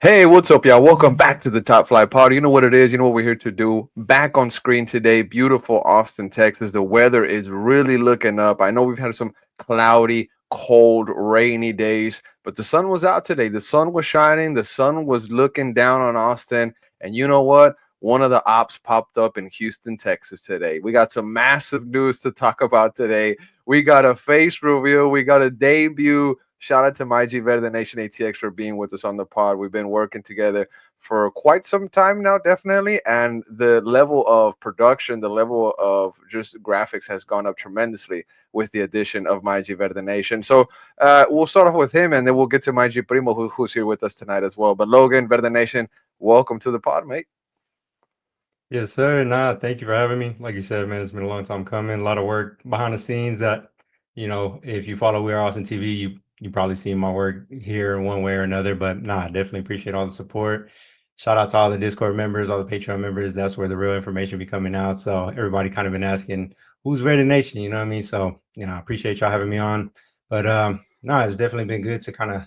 Hey, what's up, y'all? Welcome back to the Top Flight Pod. You know what it is. You know what we're here to do. Back on screen today, beautiful Austin, Texas. The weather is really looking up. I know we've had some cloudy, cold, rainy days, but the sun was out today. The sun was shining. The sun was looking down on Austin. And you know what? One of the ops popped up in Houston, Texas today. We got some massive news to talk about today. We got a face reveal. We got a debut. Shout out to my G Verde Nation ATX for being with us on the pod. We've been working together for quite some time now, definitely. And the level of production, the level of just graphics has gone up tremendously with the addition of my G Verde Nation. So we'll start off with him and then we'll get to my G Primo, who's here with us tonight as well. But Logan, Verde Nation, welcome to the pod, mate. Yes, sir. Nah, thank you for having me. Like you said, man, it's been a long time coming. A lot of work behind the scenes that, if you follow We Are Austin TV, you probably seen my work here in one way or another. But nah, I definitely appreciate all the support. Shout out to all the Discord members, all the Patreon members. That's where the real information be coming out. So everybody kind of been asking who's Ready Nation, you know what I mean? So, I appreciate y'all having me on. But nah, it's definitely been good to kind of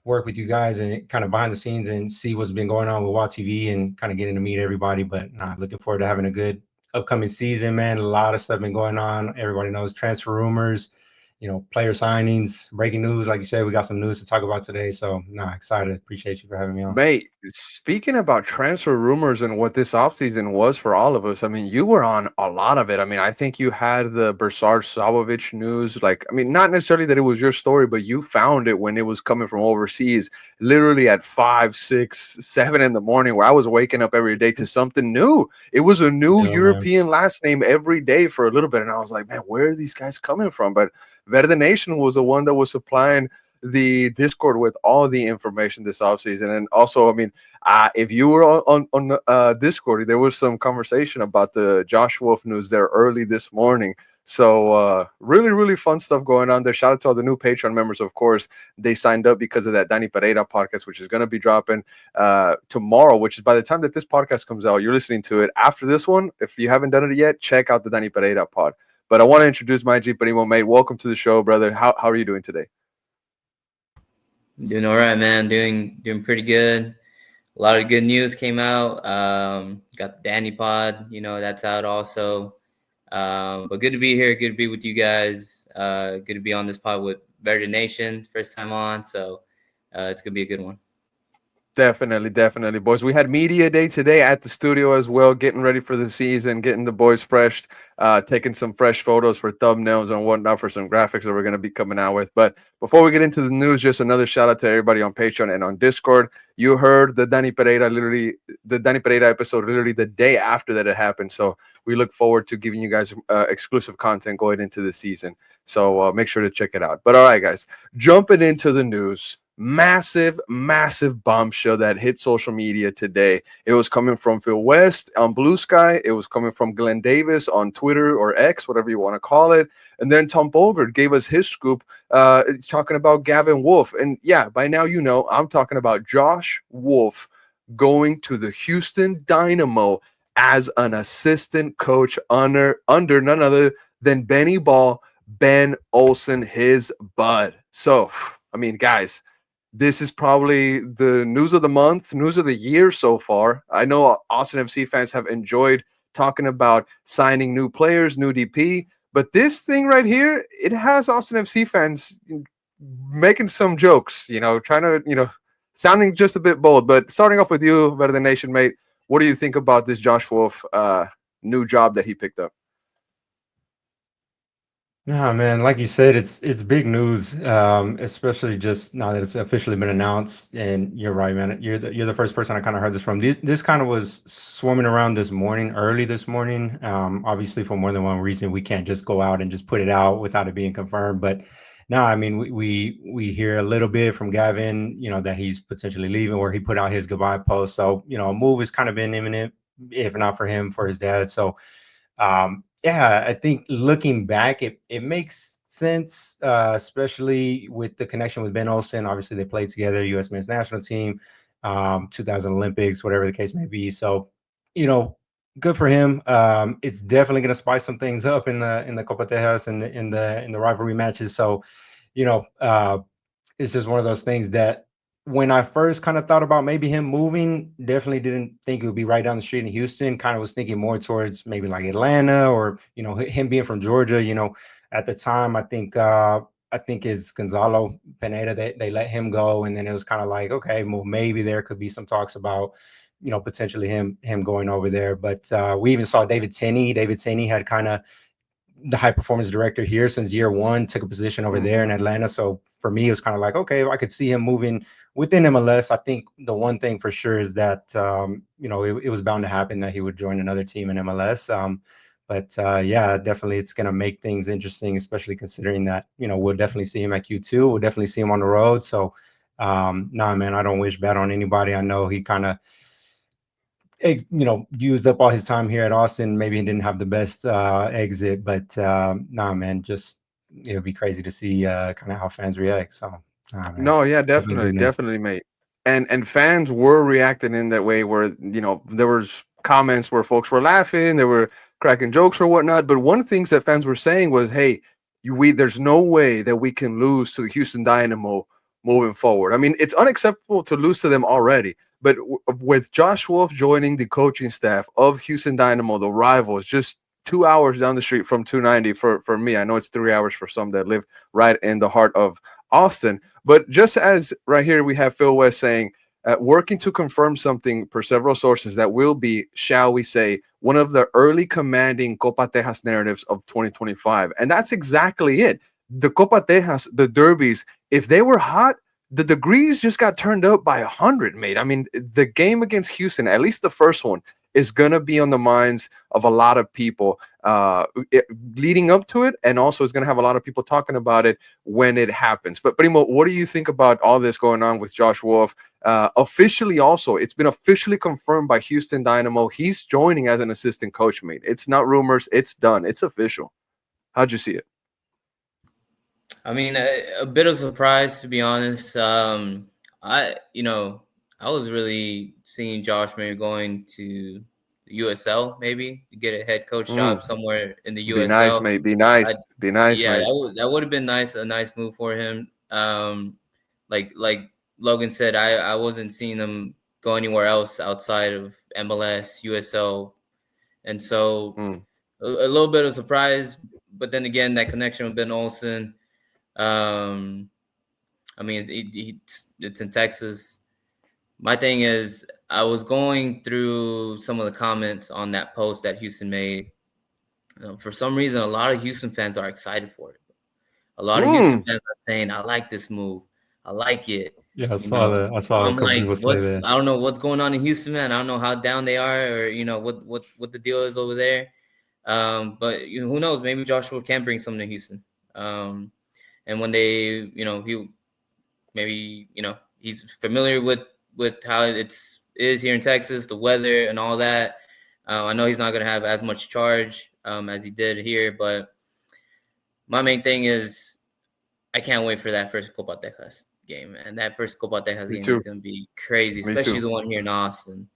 work with you guys and kind of behind the scenes and see what's been going on with WOW TV and kind of getting to meet everybody. But nah, looking forward to having a good upcoming season, man. A lot of stuff been going on. Everybody knows transfer rumors, player signings, breaking news. Like you said, we got some news to talk about today. So nah, excited. Appreciate you for having me on. Mate, speaking about transfer rumors and what this offseason was for all of us, I mean, you were on a lot of it. I mean, I think you had the Bersard Savovich news. Like, I mean, not necessarily that it was your story, but you found it when it was coming from overseas, literally at 5, 6, 7 in the morning, where I was waking up every day to something new. It was a new Yeah, man. European last name every day for a little bit. And I was like, man, where are these guys coming from? But Verde Nation was the one that was supplying the Discord with all the information this offseason. And also, I mean, if you were on Discord, there was some conversation about the Josh Wolf news there early this morning. So really, really fun stuff going on there. Shout out to all the new Patreon members, of course. They signed up because of that Danny Pereira podcast, which is going to be dropping tomorrow, which is by the time that this podcast comes out, you're listening to it. After this one, if you haven't done it yet, check out the Danny Pereira pod. But I want to introduce my G Primo, mate. Welcome to the show, brother. How are you doing today? Doing all right, man. Doing pretty good. A lot of good news came out. Got the Danny Pod, that's out also. But good to be here. Good to be with you guys. Good to be on this pod with Verde Nation, first time on. So it's gonna be a good one. Definitely, definitely, boys. We had media day today at the studio as well, getting ready for the season, getting the boys fresh, taking some fresh photos for thumbnails and whatnot for some graphics that we're going to be coming out with. But before we get into the news, just another shout out to everybody on Patreon and on Discord. You heard the Danny Pereira episode literally the day after that it happened. So we look forward to giving you guys exclusive content going into the season. So make sure to check it out. But all right, guys, jumping into the news, massive bombshell that hit social media today. It was coming from Phil West on Blue Sky. It was coming from Glenn Davis on Twitter or X, whatever you want to call it. And then Tom Bolgert gave us his scoop, talking about Gavin Wolff. And yeah, by now you know I'm talking about Josh Wolff going to the Houston Dynamo as an assistant coach under none other than Benny Ball, Ben Olsen, his bud. So, I mean, guys, this is probably the news of the month, news of the year so far. I know Austin FC fans have enjoyed talking about signing new players, new DP, but this thing right here, it has Austin FC fans making some jokes, trying to, sounding just a bit bold. But starting off with you, Better Than Nation, mate, what do you think about this Josh Wolff new job that he picked up? Yeah, man, like you said, it's big news, especially just now that it's officially been announced. And you're right, man. You're the first person I kind of heard this from. This kind of was swarming around this morning, early this morning. Obviously, for more than one reason, we can't just go out and just put it out without it being confirmed. But now, I mean, we hear a little bit from Gavin, that he's potentially leaving, where he put out his goodbye post. So, a move has kind of been imminent, if not for him, for his dad. So yeah, I think looking back, it makes sense, especially with the connection with Ben Olsen. Obviously, they played together, U.S. men's national team, 2000 Olympics, whatever the case may be. So, you know, good for him. It's definitely going to spice some things up in the Copa Tejas and in the rivalry matches. So, you know, uh, it's just one of those things that when I first kind of thought about maybe him moving, definitely didn't think it would be right down the street in Houston. Kind of was thinking more towards maybe like Atlanta, or him being from Georgia. At the time, I think it's Gonzalo Pineda. They let him go, and then it was kind of like, okay, well, maybe there could be some talks about potentially him going over there. But we even saw David Tenney. David Tenney had kind of the high performance director here since year one, took a position over there in Atlanta. So for me, it was kind of like, okay, I could see him moving within MLS. I think the one thing for sure is that, it was bound to happen that he would join another team in MLS. But yeah, definitely it's going to make things interesting, especially considering that, we'll definitely see him at Q2. We'll definitely see him on the road. So, nah, man, I don't wish bad on anybody. I know he kind of, used up all his time here at Austin. Maybe he didn't have the best exit, but nah, man, just it would be crazy to see kind of how fans react. So, nah, man, No, yeah, definitely, mate. And fans were reacting in that way where there was comments where folks were laughing, they were cracking jokes or whatnot. But one of the things that fans were saying was, "Hey, there's no way that we can lose to the Houston Dynamo moving forward. I mean, it's unacceptable to lose to them already, but with Josh Wolff joining the coaching staff of Houston Dynamo, the rivals, just 2 hours down the street from 290 for me. I know it's 3 hours for some that live right in the heart of Austin. But just as right here we have Phil West saying, working to confirm something per several sources that will be, shall we say, one of the early commanding Copa Tejas narratives of 2025. And that's exactly it. The Copa Tejas, the derbies, if they were hot, the degrees just got turned up by 100, mate. I mean, the game against Houston, at least the first one, is going to be on the minds of a lot of people leading up to it, and also is going to have a lot of people talking about it when it happens. But Primo, what do you think about all this going on with Josh Wolff? Officially also, it's been officially confirmed by Houston Dynamo. He's joining as an assistant coach, mate. It's not rumors. It's done. It's official. How'd you see it? I mean, a bit of surprise, to be honest. I was really seeing Josh maybe going to the USL, maybe to get a head coach job somewhere in the USL. Be nice, mate. Be nice. Be nice, yeah, mate. that would have been nice. A nice move for him. Like Logan said, I wasn't seeing him go anywhere else outside of MLS, USL, and so a little bit of surprise. But then again, that connection with Ben Olsen. I mean, it's in Texas. My thing is, I was going through some of the comments on that post that Houston made. For some reason, a lot of Houston fans are excited for it. A lot of Houston fans are saying, "I like this move. I like it." Yeah, I saw that. I saw a couple people say that. I don't know what's going on in Houston, man. I don't know how down they are, or what the deal is over there. But who knows? Maybe Joshua can bring something to Houston. And when they, he's familiar with how it is here in Texas, the weather and all that. I know he's not going to have as much charge as he did here, but my main thing is I can't wait for that first Copa Tejas game. And that first Copa Tejas game is going to be crazy, especially the one here in Austin.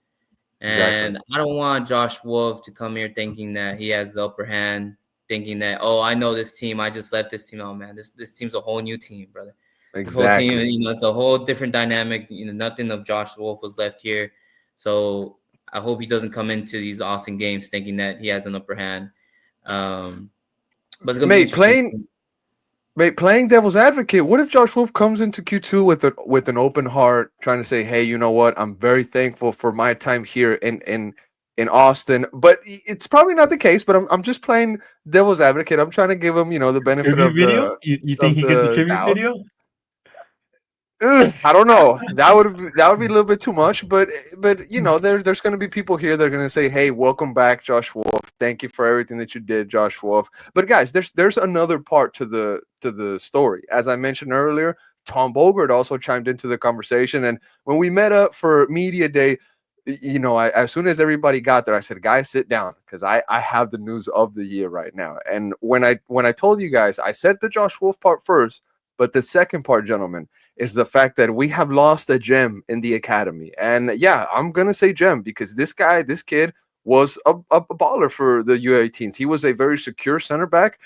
And I don't want Josh Wolff to come here thinking that he has the upper hand, thinking that, oh, I know this team. I just left this team. Oh, man, this team's a whole new team, brother. This whole team, it's a whole different dynamic. Nothing of Josh Wolff was left here. So I hope he doesn't come into these Austin games thinking that he has an upper hand. But it's going to be interesting. Playing devil's advocate, what if Josh Wolff comes into Q2 with an open heart, trying to say, hey, you know what? I'm very thankful for my time here in Austin. But it's probably not the case, but I'm just playing devil's advocate. I'm trying to give him, the benefit of video. You think he gets a tribute video? I don't know. That would be a little bit too much, but there's going to be people here that are going to say, "Hey, welcome back, Josh Wolff. Thank you for everything that you did, Josh Wolff." But guys, there's another part to the story. As I mentioned earlier, Tom Bogert also chimed into the conversation, and when we met up for media day, as soon as everybody got there, I said, "Guys, sit down, because I have the news of the year right now." And when I told you guys, I said the Josh Wolff part first, but the second part, gentlemen, is the fact that we have lost a gem in the academy. And yeah, I'm going to say gem because this kid was a baller for the U18s. He was a very secure center back,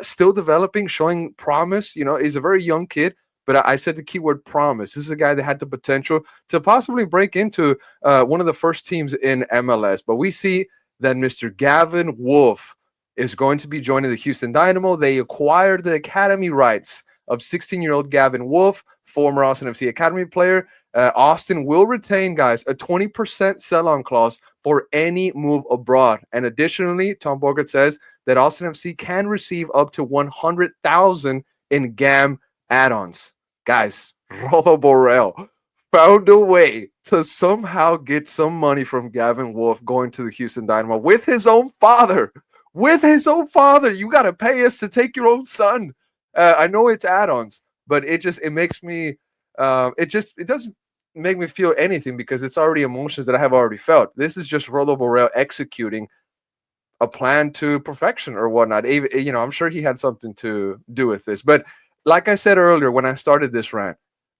still developing, showing promise. He's a very young kid, but I said the keyword promise. This is a guy that had the potential to possibly break into one of the first teams in MLS. But we see that Mr. Gavin Wolff is going to be joining the Houston Dynamo. They acquired the academy rights of 16-year-old Gavin Wolff, former Austin FC Academy player. Austin will retain, guys, a 20% sell-on clause for any move abroad. And additionally, Tom Borgert says that Austin FC can receive up to 100,000 in GAM add-ons. Guys, Rollo Borrell found a way to somehow get some money from Gavin Wolff going to the Houston Dynamo with his own father. With his own father. You got to pay us to take your own son. I know it's add-ons, but it makes me, it doesn't make me feel anything because it's already emotions that I have already felt. This is just Rollo Borrell executing a plan to perfection or whatnot. Even, you know, I'm sure he had something to do with this. But like I said earlier when I started this rant,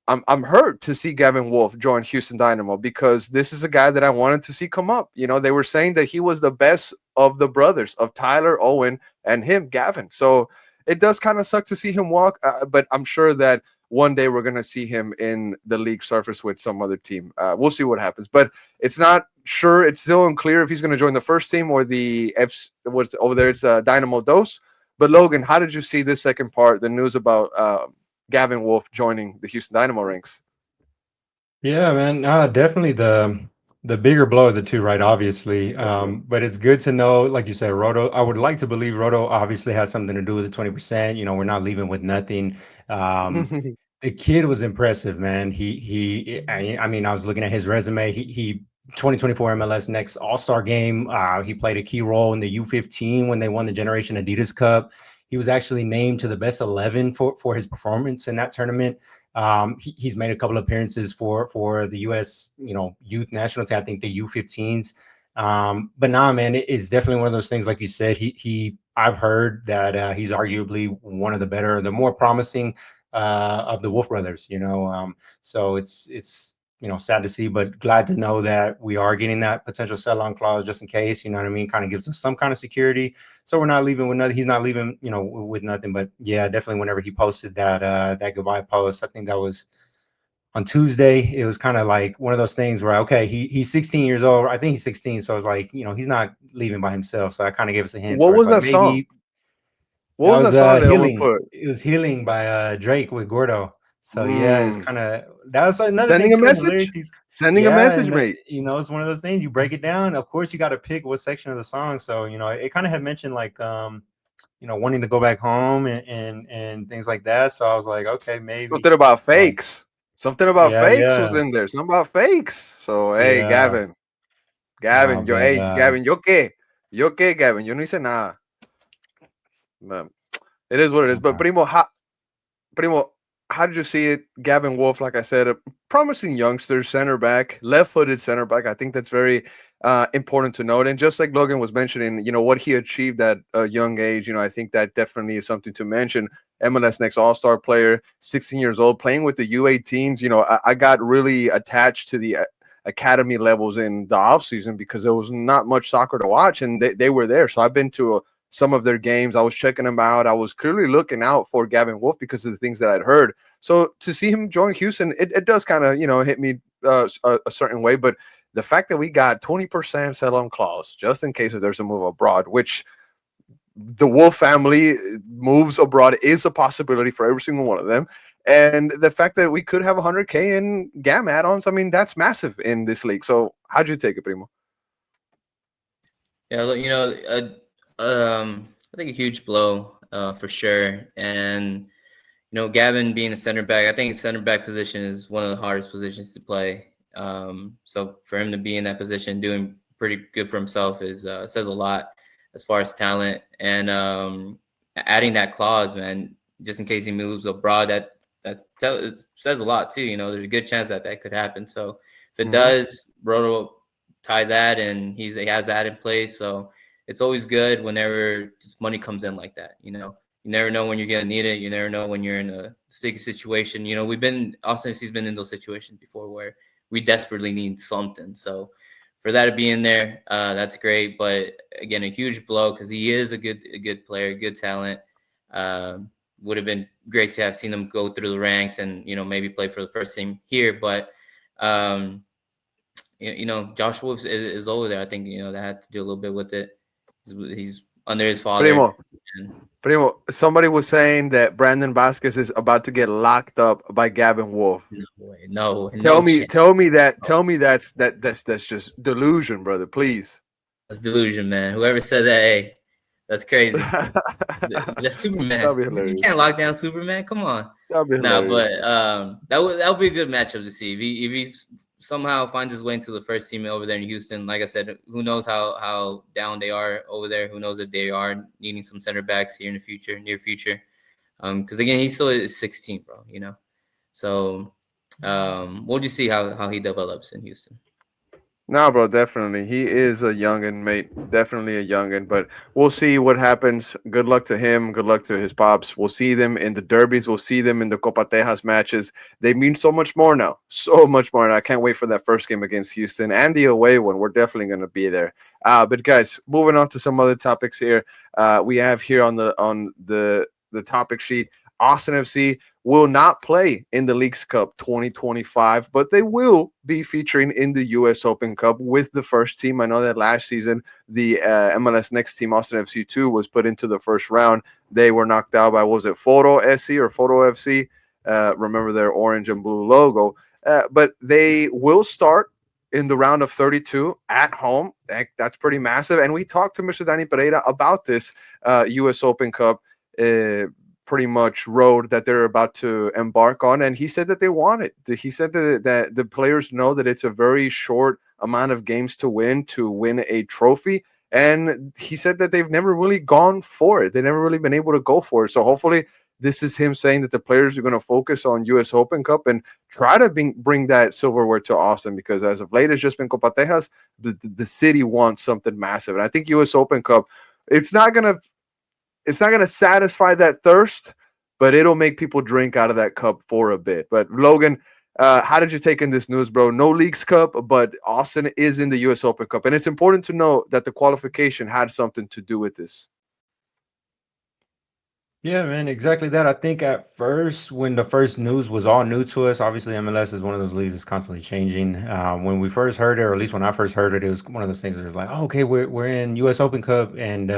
I'm hurt to see Gavin Wolff join Houston Dynamo because this is a guy that I wanted to see come up. You know, they were saying that he was the best of the brothers, of Tyler, Owen, and him, Gavin. So it does kind of suck to see him walk, but I'm sure that one day we're going to see him in the league surface with some other team. We'll see what happens, but it's not sure. It's still unclear if he's going to join the first team or the what's over there. It's Dynamo Dos. But Logan, how did you see this second part, the news about Gavin Wolff joining the Houston Dynamo ranks? Yeah, man. Definitely the bigger blow of the two, right? Obviously. But it's good to know, like you said, Roto. I would like to believe Roto obviously has something to do with the 20%. You know, we're not leaving with nothing. The kid was impressive, man. I mean, I was looking at his resume. He 2024 MLS Next All-Star game. He played a key role in the U15 when they won the Generation Adidas Cup. He was actually named to the best 11 for his performance in that tournament. He's made a couple of appearances for the U.S. Youth national team. I think the U15s. But nah, man, it's definitely one of those things. Like you said, I've heard that he's arguably one of the better, the more promising of the Wolff brothers. So it's sad to see, but glad to know that we are getting that potential sell-on clause just in case. You know what I mean? Kind of gives us some kind of security. So we're not leaving with nothing. He's not leaving, with nothing. But yeah, definitely. Whenever he posted that goodbye post, I think that was on Tuesday. It was kind of like one of those things where okay, he's 16 years old. I think he's 16. So it's like he's not leaving by himself. So I kind of gave us a hint. What Where it's was like that song? maybe What that was was that song that Owen healing. put? It was healing by Drake with Gordo. So yeah, it's Mm. kind of that's another thing Sending a too in the message? lyrics. He's Sending a yeah, message, and mate. it's one of those things you break it down. Of course, you got to pick what section of the song. So it kind of had mentioned like wanting to go back home and things like that. So I was like, okay, maybe. Something about So fakes. Something about yeah, fakes was yeah, in there. Something about fakes. So hey, yeah. No, Gavin, but Gavin, yo qué, Gavin, yo no hice nada. Man, it is what it is. But Primo, how did you see it? Gavin Wolff, like I said, a promising youngster, center back, left-footed center back. I think that's very important to note. And just like Logan was mentioning, what he achieved at a young age, I think that definitely is something to mention. MLS Next All-Star player, 16 years old, playing with the U18s. I got really attached to the academy levels in the offseason because there was not much soccer to watch, and they were there. So I've been to some of their games. I was checking them out. I was clearly looking out for Gavin Wolff because of the things that I'd heard. So to see him join Houston, it does kind of, hit me a certain way. But the fact that we got 20% sell-on clause just in case if there's a move abroad, which the Wolff family moves abroad is a possibility for every single one of them. And the fact that we could have 100K in GAM add-ons, I mean, that's massive in this league. So how'd you take it, Primo? Yeah, I think a huge blow for sure. And Gavin being a center back, I think center back position is one of the hardest positions to play. So for him to be in that position, doing pretty good for himself says a lot as far as talent. And adding that clause, man, just in case he moves abroad, it says a lot too. There's a good chance that could happen. So if it does, Roto tie that, and he has that in place. So it's always good whenever just money comes in like that. You never know when you're gonna need it. You never know when you're in a sticky situation. Austin FC's been in those situations before where we desperately need something. So for that to be in there, that's great. But again, a huge blow because he is a good player, good talent. would have been great to have seen him go through the ranks and, maybe play for the first team here. But, Josh Wolf is over there. I think, that had to do a little bit with it. He's under his father. Primo, somebody was saying that Brandon Vasquez is about to get locked up by Gavin Wolff. No. Tell me that's just delusion, brother. Please. That's delusion, man. Whoever said that, hey, that's crazy. That's Superman. You can't lock down Superman. Come on. That'd be hilarious. But that would be a good matchup to see. If he somehow finds his way into the first team over there in Houston, like I said, who knows how down they are over there? Who knows if they are needing some center backs here in the near future? Because again, he's still 16, bro. So we'll just see how he develops in Houston. No, bro, definitely. He is a youngin, mate. Definitely a youngin, but we'll see what happens. Good luck to him. Good luck to his pops. We'll see them in the derbies. We'll see them in the Copa Tejas matches. They mean so much more now. So much more. And I can't wait for that first game against Houston and the away one. We're definitely going to be there. But guys, moving on to some other topics here. We have here on the topic sheet, Austin FC will not play in the Leagues Cup 2025, but they will be featuring in the U.S. Open Cup with the first team. I know that last season, the MLS Next team, Austin FC 2, was put into the first round. They were knocked out by, was it Photo SC or Photo FC? Remember their orange and blue logo. But they will start in the round of 32 at home. That's pretty massive. And we talked to Mr. Danny Pereira about this U.S. Open Cup pretty much road that they're about to embark on, and he said that they want it. He said that the players know that it's a very short amount of games to win a trophy, and he said that they've never really gone for it. They've never really been able to go for it. So hopefully this is him saying that the players are going to focus on U.S. Open Cup and try to bring that silverware to Austin, because as of late, it's just been Copa Tejas. The city wants something massive, and I think U.S. Open Cup, it's not going to satisfy that thirst, but it'll make people drink out of that cup for a bit. But Logan, how did you take in this news, bro? No Leagues Cup, but Austin is in the U.S. Open Cup. And it's important to note that the qualification had something to do with this. Yeah, man, exactly that. I think at first, when the first news was all new to us, obviously MLS is one of those leagues that's constantly changing. When we first heard it, or at least when I first heard it, it was one of those things that was like, oh, okay, we're in U.S. Open Cup, and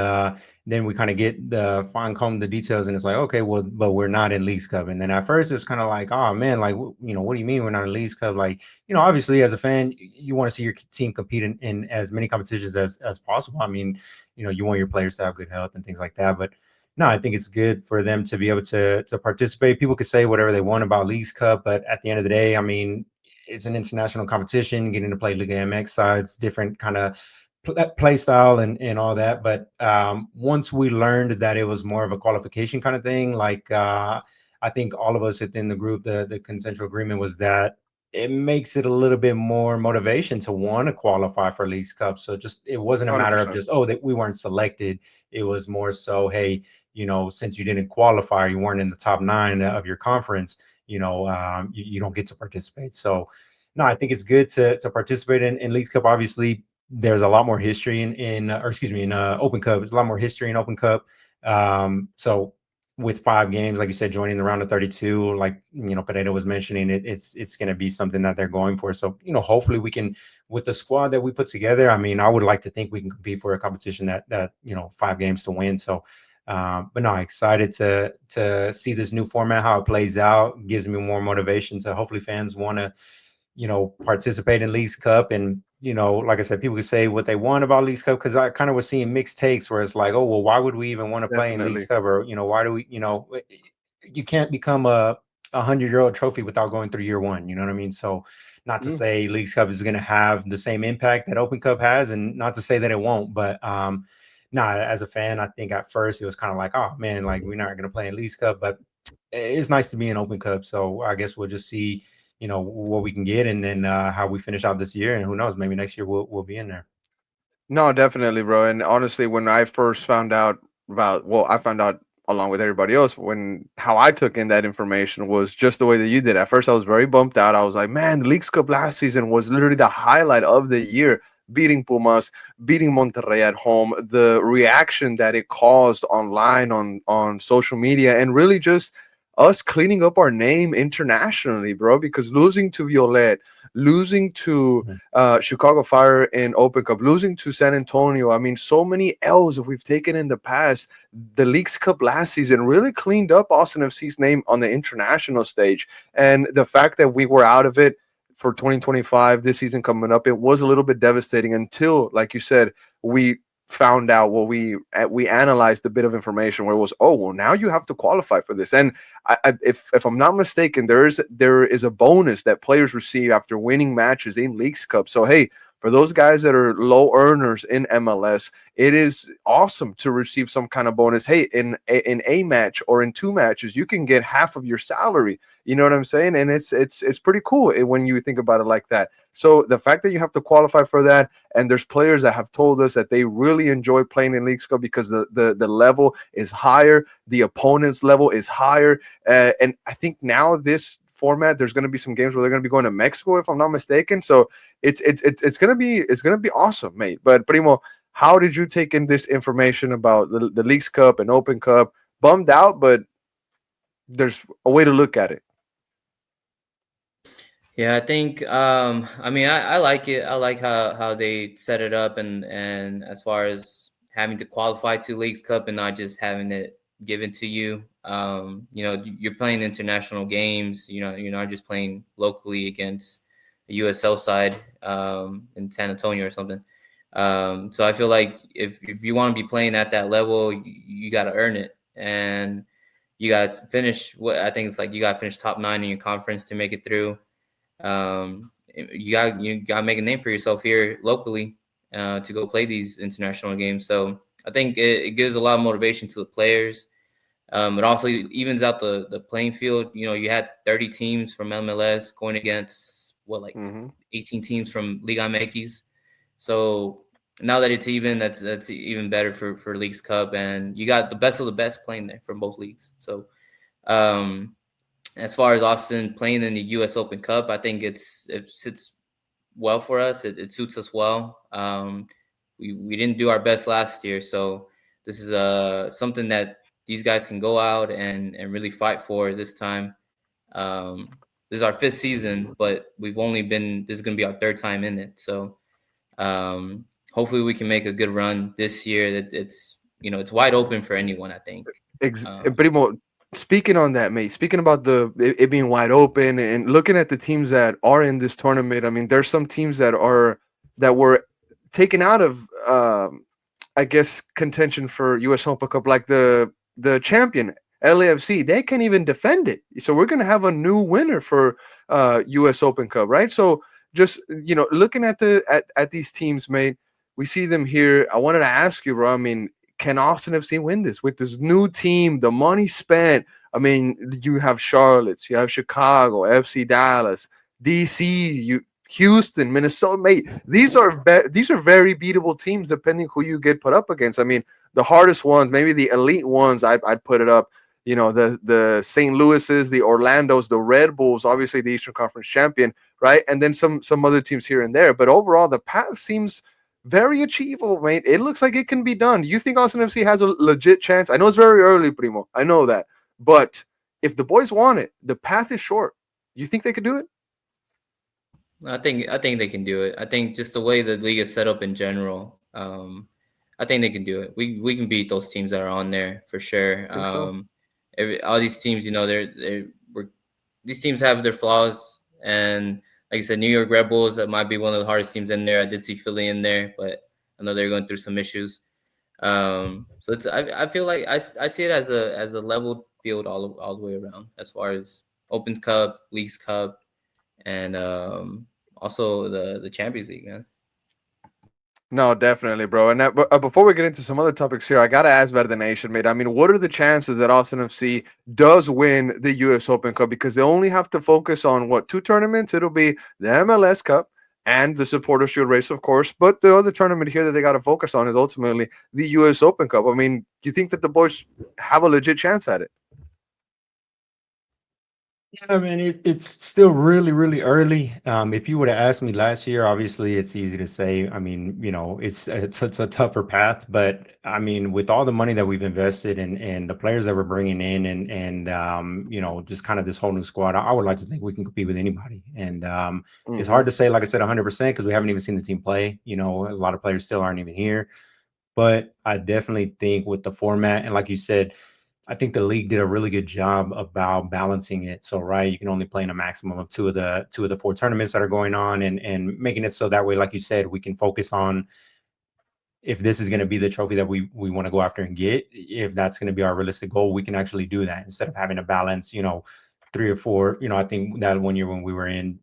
then we kind of get the fine comb the details, and it's like, okay, well, but we're not in Leagues Cup. And then at first, it was kind of like, oh man, like what do you mean we're not in Leagues Cup? Like, obviously as a fan, you want to see your team compete in as many competitions as possible. I mean, you want your players to have good health and things like that, but no, I think it's good for them to be able to participate. People could say whatever they want about Leagues Cup, but at the end of the day, I mean, it's an international competition. Getting to play Liga MX sides, different kind of play style and all that. But once we learned that it was more of a qualification kind of thing, like I think all of us within the group, the consensual agreement was that it makes it a little bit more motivation to want to qualify for Leagues Cup. So it wasn't a matter of 100%. just, that we weren't selected. It was more so, hey, since you didn't qualify, you weren't in the top 9 of your conference, you don't get to participate. So no, I think it's good to participate in Leagues Cup. Obviously, there's a lot more history in Open Cup. There's a lot more history in Open Cup. So with 5 games, like you said, joining the round of 32, like Pereira was mentioning, it's going to be something that they're going for. So hopefully we can, with the squad that we put together. I mean, I would like to think we can compete for a competition that 5 games to win. So, but no, excited to see this new format, how it plays out. Gives me more motivation to hopefully fans want to participate in Leagues Cup. And like I said, people can say what they want about Leagues Cup, because I kind of was seeing mixed takes where it's like, oh well, why would we even want to play in Leagues Cup? Or why do we, you can't become a 100-year-old trophy without going through year 1. You know what I mean? So not to say Leagues Cup is going to have the same impact that Open Cup has, and not to say that it won't, but as a fan, I think at first it was kind of like, oh man, like we're not going to play in Leagues Cup, but it's nice to be in Open Cup. So I guess we'll just see, what we can get, and then how we finish out this year, and who knows, maybe next year we'll be in there. No, definitely, bro. And honestly, when I first found out I found out along with everybody else, how I took in that information was just the way that you did. At first, I was very bumped out. I was like, man, the Leagues Cup last season was literally the highlight of the year. beating Pumas, beating Monterrey at home, the reaction that it caused online on social media, and really just us cleaning up our name internationally, bro. Because losing to Violet, losing to Chicago Fire in Open Cup, losing to San Antonio. I mean, so many L's that we've taken in the past. The Leagues Cup last season really cleaned up Austin FC's name on the international stage. And the fact that we were out of it for 2025, this season coming up, it was a little bit devastating until, like you said, we found out what we analyzed a bit of information where it was, oh, well, now you have to qualify for this. And if I'm not mistaken, there is a bonus that players receive after winning matches in Leagues Cup. So hey, for those guys that are low earners in MLS, it is awesome to receive some kind of bonus. Hey, in a match or in 2 matches, you can get half of your salary. You know what I'm saying? And it's pretty cool when you think about it like that. So the fact that you have to qualify for that, and there's players that have told us that they really enjoy playing in Leagues Cup because the level is higher, the opponent's level is higher, and I think now this format, there's going to be some games where they're going to be going to Mexico, if I'm not mistaken. So it's gonna be awesome, mate. But Primo, how did you take in this information about the Leagues Cup and Open Cup? Bummed out, but there's a way to look at it. Yeah, I think I mean I like it. I like how they set it up, and as far as having to qualify to Leagues Cup and not just having it given to you. You know, you're playing international games, you know, you're not just playing locally against the USL side in San Antonio or something. So I feel like if you want to be playing at that level, you got to earn it, and you got to finish what I think it's like you got to finish top 9 in your conference to make it through. You got to make a name for yourself here locally to go play these international games. So I think it gives a lot of motivation to the players. It also evens out the playing field. You know, you had 30 teams from MLS going against 18 teams from Liga MX. So now that it's even, that's even better for Leagues Cup, and you got the best of the best playing there from both leagues. So as far as Austin playing in the U.S. Open Cup, I think it sits well for us. It suits us well. We didn't do our best last year, so this is something that these guys can go out and really fight for this time. This is our 5th season, but we've only been. This is going to be our 3rd time in it. So hopefully we can make a good run this year. That it's it's wide open for anyone. I think. Primo, speaking on that, mate. Speaking about it being wide open and looking at the teams that are in this tournament. I mean, there's some teams that were taken out of, I guess, contention for U.S. Open Cup, like the champion LAFC. They can't even defend it. So we're gonna have a new winner for U.S. Open Cup, right? So just looking at at these teams, mate, we see them here. I wanted to ask you, bro. I mean, can Austin FC win this with this new team, the money spent? I mean, you have Charlotte, you have Chicago, FC Dallas, DC, Houston, Minnesota. Mate, these are very beatable teams depending who you get put up against. I mean, the hardest ones, maybe the elite ones, I'd put it up. You know, the St. Louis's, the Orlando's, the Red Bulls, obviously the Eastern Conference champion, right? And then some other teams here and there. But overall, the path seems very achievable, mate. It looks like it can be done. Do you think Austin FC has a legit chance? I know it's very early, Primo. I know that. But if the boys want it, the path is short. You think they could do it? I think they can do it. I think just the way the league is set up in general, I think they can do it. We can beat those teams that are on there for sure. All these teams, these teams have their flaws, and like I said, New York Red Bulls, that might be one of the hardest teams in there. I did see Philly in there, but I know they're going through some issues. So I feel like I see it as a level field all the way around, as far as Open Cup, Leagues Cup, and also the Champions League, man. No, definitely, bro. And before we get into some other topics here, I gotta ask Verde Nation, mate. I mean, what are the chances that Austin FC does win the U.S. Open Cup? Because they only have to focus on 2 tournaments. It'll be the MLS Cup and the Supporter Shield race, of course. But the other tournament here that they got to focus on is ultimately the U.S. Open Cup. I mean, do you think that the boys have a legit chance at it? Yeah, I mean, it's still really, really early. If you would have asked me last year, obviously it's easy to say. I mean, it's a tougher path, but I mean, with all the money that we've invested and the players that we're bringing in and just kind of this whole new squad, I would like to think we can compete with anybody. And it's Hmm. hard to say, like I said, 100% because we haven't even seen the team play. A lot of players still aren't even here. But I definitely think with the format and like you said, I think the league did a really good job about balancing it. So, right, you can only play in a maximum of two of the four tournaments that are going on, and making it so that way, like you said, we can focus on if this is going to be the trophy that we want to go after and get. If that's going to be our realistic goal, we can actually do that instead of having to balance, three or four. I think that one year when we were in,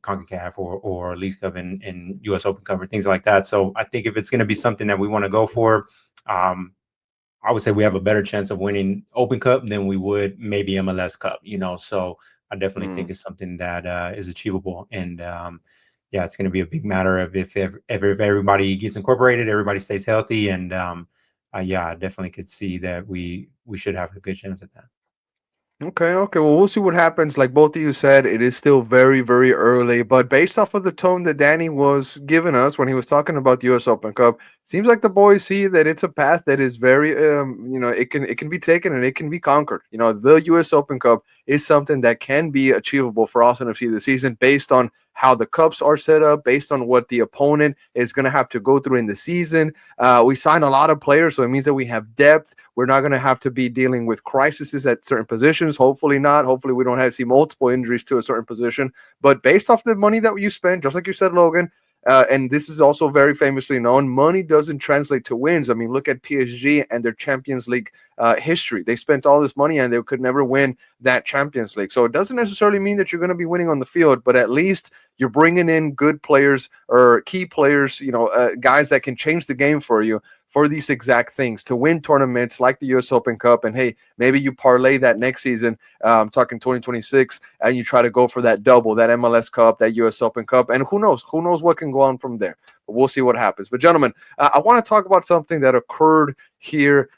CONCACAF or League Cup and US Open Cup or things like that. So I think if it's going to be something that we want to go for, um, I would say we have a better chance of winning Open Cup than we would maybe MLS Cup. So I definitely think it's something that is achievable. And yeah, it's going to be a big matter of if everybody gets incorporated, everybody stays healthy. And yeah, I definitely could see that we should have a good chance at that. Okay, okay. Well, we'll see what happens. Like both of you said, it is still very, very early. But based off of the tone that Danny was giving us when he was talking about the U.S. Open Cup, seems like the boys see that it's a path that is very, it can be taken and it can be conquered. The U.S. Open Cup is something that can be achievable for Austin FC this season, based on how the cups are set up, based on what the opponent is going to have to go through in the season. We signed a lot of players, so it means that we have depth. We're not going to have to be dealing with crises at certain positions. Hopefully not. Hopefully we don't have to see multiple injuries to a certain position. But based off the money that you spend, just like you said, Logan, and this is also very famously known, money doesn't translate to wins. I mean, look at PSG and their Champions League history. They spent all this money and they could never win that Champions League. So it doesn't necessarily mean that you're going to be winning on the field, but at least you're bringing in good players or key players, guys that can change the game for you for these exact things to win tournaments like the US Open Cup. And hey, maybe you parlay that next season, talking 2026, and you try to go for that double, that MLS Cup, that US Open Cup. And who knows? Who knows what can go on from there? But we'll see what happens. But, gentlemen, I want to talk about something that occurred here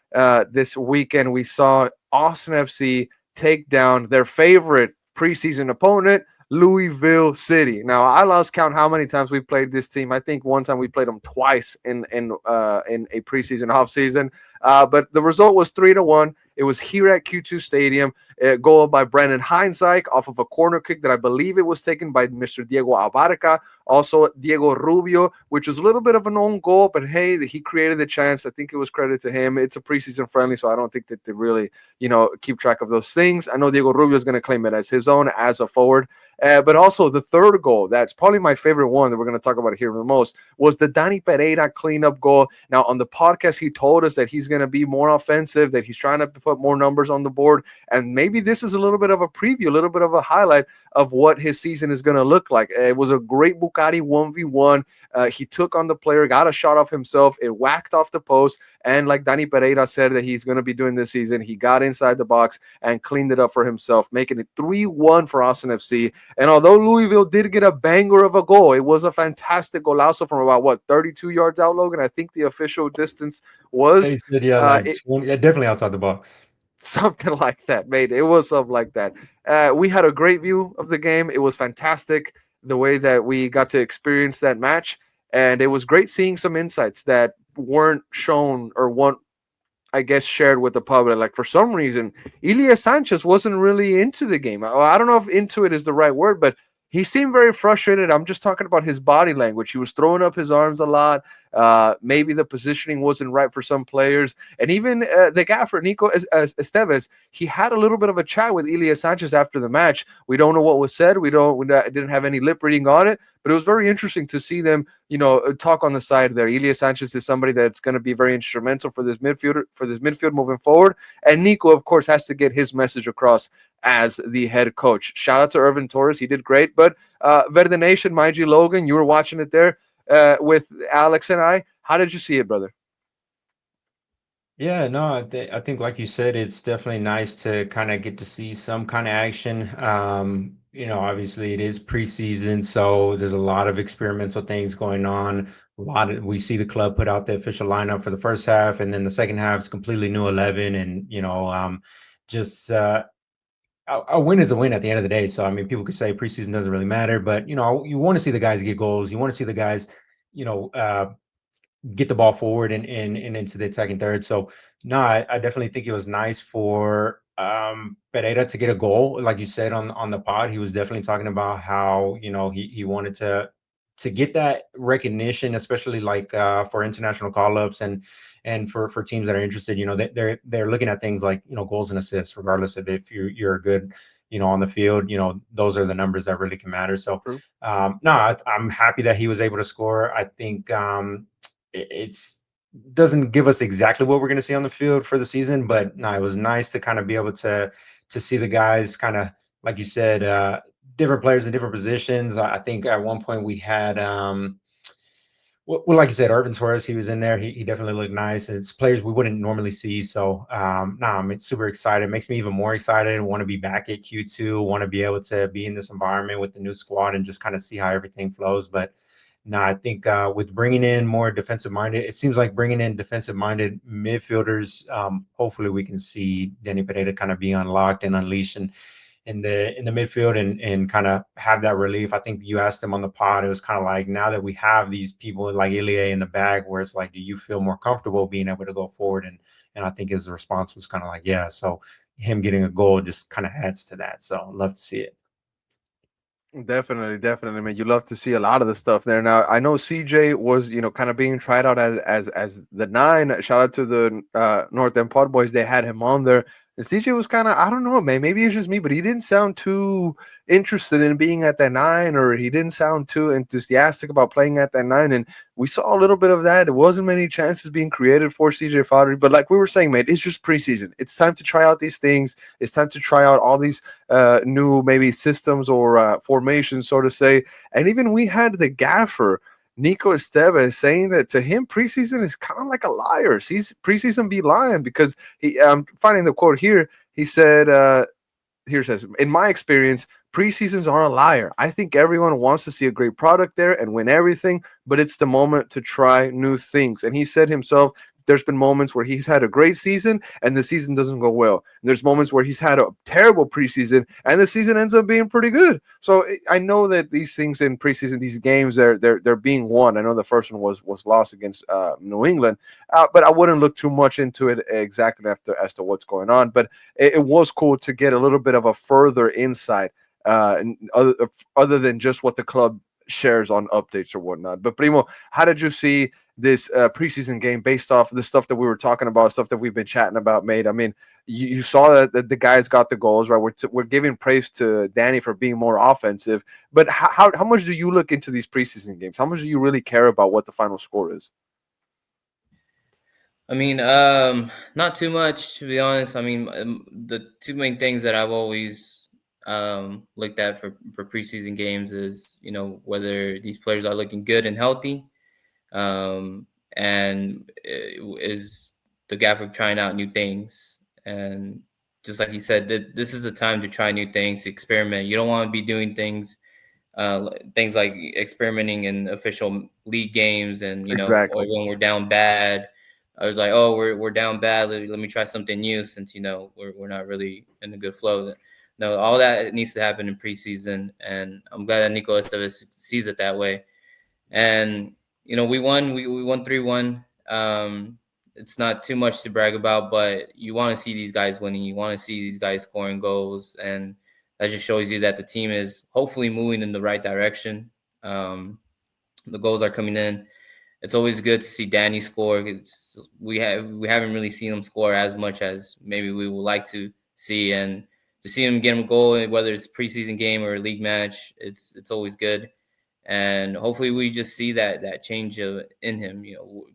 this weekend. We saw Austin FC take down their favorite preseason opponent, Louisville City. Now I lost count how many times we played this team. I think one time we played them twice in a preseason off season. But the result was 3-1. It was here at Q2 Stadium. A goal by Brandon Hines-Ike off of a corner kick that I believe it was taken by Mr. Diego Abarca. Also Diego Rubio, which was a little bit of an own goal, but hey, he created the chance. I think it was credit to him. It's a preseason friendly, so I don't think that they really, keep track of those things. I know Diego Rubio is going to claim it as his own as a forward. But also the third goal, that's probably my favorite one that we're going to talk about here the most, was the Danny Pereira cleanup goal. Now, on the podcast, he told us that he's going to be more offensive, that he's trying to put more numbers on the board. And maybe this is a little bit of a preview, a little bit of a highlight of what his season is going to look like. It was a great Bucati 1v1. He took on the player, got a shot off himself. It whacked off the post. And like Danny Pereira said that he's going to be doing this season, he got inside the box and cleaned it up for himself, making it 3-1 for Austin FC. And although Louisville did get a banger of a goal, it was a fantastic golazo from about 32 yards out, Logan. I think the official distance They was said, yeah, like 20, yeah, definitely outside the box. something like that, mate. It was something like that. We had a great view of the game. It was fantastic the way that we got to experience that match. And it was great seeing some insights that weren't shown or weren't, I guess, shared with the public. Like for some reason, Ilya Sanchez wasn't really into the game. I don't know if into it is the right word, but he seemed very frustrated. I'm just talking about his body language. He was throwing up his arms a lot. Maybe the positioning wasn't right for some players. And even the gaffer, Nico Esteves, he had a little bit of a chat with Ilya Sanchez after the match. We don't know what was said. We didn't have any lip reading on it, but it was very interesting to see them, talk on the side there. Ilya Sanchez is somebody that's going to be very instrumental for this midfield moving forward. And Nico, of course, has to get his message across as the head coach. Shout out to Irvin Torres. He did great. But Verde Nation, mind you, Logan, you were watching it there with Alex and I. How did you see it, brother? Yeah, no, I think like you said, it's definitely nice to kind of get to see some kind of action. Obviously it is preseason, so there's a lot of experimental things going on. We see the club put out the official lineup for the first half, and then the second half is completely new 11, and just a win is a win at the end of the day. So I mean, people could say preseason doesn't really matter, but you know, you want to see the guys get goals. You want to see the guys, you know, get the ball forward and into the attacking third. So no, I definitely think it was nice for Pereira to get a goal. Like you said on the pod, he was definitely talking about how, you know, he wanted to get that recognition, especially like for international call-ups and for teams that are interested. You know, they're looking at things like, you know, goals and assists, regardless of if you're good, you know, on the field. You know, those are the numbers that really can matter. So True. no, I'm happy that he was able to score. I think it's doesn't give us exactly what we're going to see on the field for the season, but no, it was nice to kind of be able to see the guys kind of, like you said, different players in different positions. I think at one point we had well, like you said, Irvin Torres, he was in there. He definitely looked nice. It's players we wouldn't normally see. So, I'm super excited. It makes me even more excited. Want to be back at Q2. Want to be able to be in this environment with the new squad and just kind of see how everything flows. But no, I think with bringing in more defensive minded, it seems like bringing in defensive minded midfielders. Hopefully, we can see Danny Pereira kind of be unlocked and unleashed in the midfield and kind of have that relief. I think you asked him on the pod. It was kind of like, now that we have these people like Ilie in the bag, where it's like, do you feel more comfortable being able to go forward? And I think his response was kind of like, yeah. So him getting a goal just kind of adds to that. So love to see it. Definitely, definitely, man. You love to see a lot of the stuff there. Now, I know CJ was, kind of being tried out as the nine. Shout out to the North End Pod Boys. They had him on there. And CJ was kind of, I don't know, man. Maybe it's just me, but he didn't sound too interested in being at that nine, or he didn't sound too enthusiastic about playing at that nine. And we saw a little bit of that. There wasn't many chances being created for CJ Fodry. But like we were saying, man, it's just preseason. It's time to try out these things. It's time to try out all these new maybe systems or formations, so to say. And even we had the gaffer Nico Estevez saying that to him preseason is kind of like a liar. He's preseason be lying because I'm finding the quote here. He said, here it says, in my experience, preseasons are a liar. I think everyone wants to see a great product there and win everything, but it's the moment to try new things. And he said himself, there's been moments where he's had a great season and the season doesn't go well. And there's moments where he's had a terrible preseason and the season ends up being pretty good. So I know that these things in preseason, these games, they're being won. I know the first one was lost against New England, but I wouldn't look too much into it exactly as to what's going on. But it was cool to get a little bit of a further insight, other than just what the club shares on updates or whatnot. But Primo, how did you see this preseason game based off the stuff that we were talking about, stuff that we've been chatting about, mate? I mean, you saw that the guys got the goals, right? We're giving praise to Danny for being more offensive, but how much do you look into these preseason games? How much do you really care about what the final score is? I mean, not too much, to be honest. I mean, the two main things that I've always looked at for preseason games is, whether these players are looking good and healthy, and is the gaffer trying out new things. And just like he said, this is a time to try new things, to experiment. You don't want to be doing things like experimenting in official league games, and or Exactly. when we're down bad. I was like, oh, we're down bad. Let me try something new, since we're not really in a good flow. No, all that needs to happen in preseason, and I'm glad that Nico Estevez sees it that way. And we won. We won 3-1. It's not too much to brag about, but you want to see these guys winning. You want to see these guys scoring goals, and that just shows you that the team is hopefully moving in the right direction. The goals are coming in. It's always good to see Danny score. We haven't really seen him score as much as maybe we would like to see, and to see him get a goal, whether it's a preseason game or a league match, it's always good. And hopefully we just see that change in him,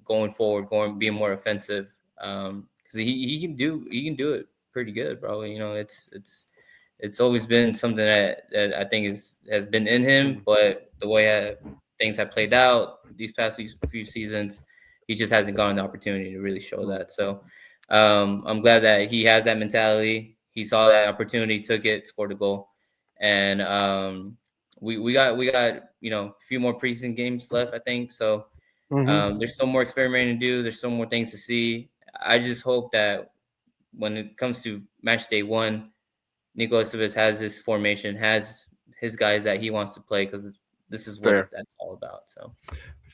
going forward, being more offensive. Because he can do it pretty good, bro. It's always been something that I think has been in him, but the way things have played out these past few seasons, he just hasn't gotten the opportunity to really show that. So I'm glad that he has that mentality. He saw that opportunity, took it, scored a goal, and we got a few more preseason games left, I think. So there's still more experimenting to do. There's still more things to see. I just hope that when it comes to match day one, Nico Estevez has this formation, has his guys that he wants to play because this is what Fair. that's all about. So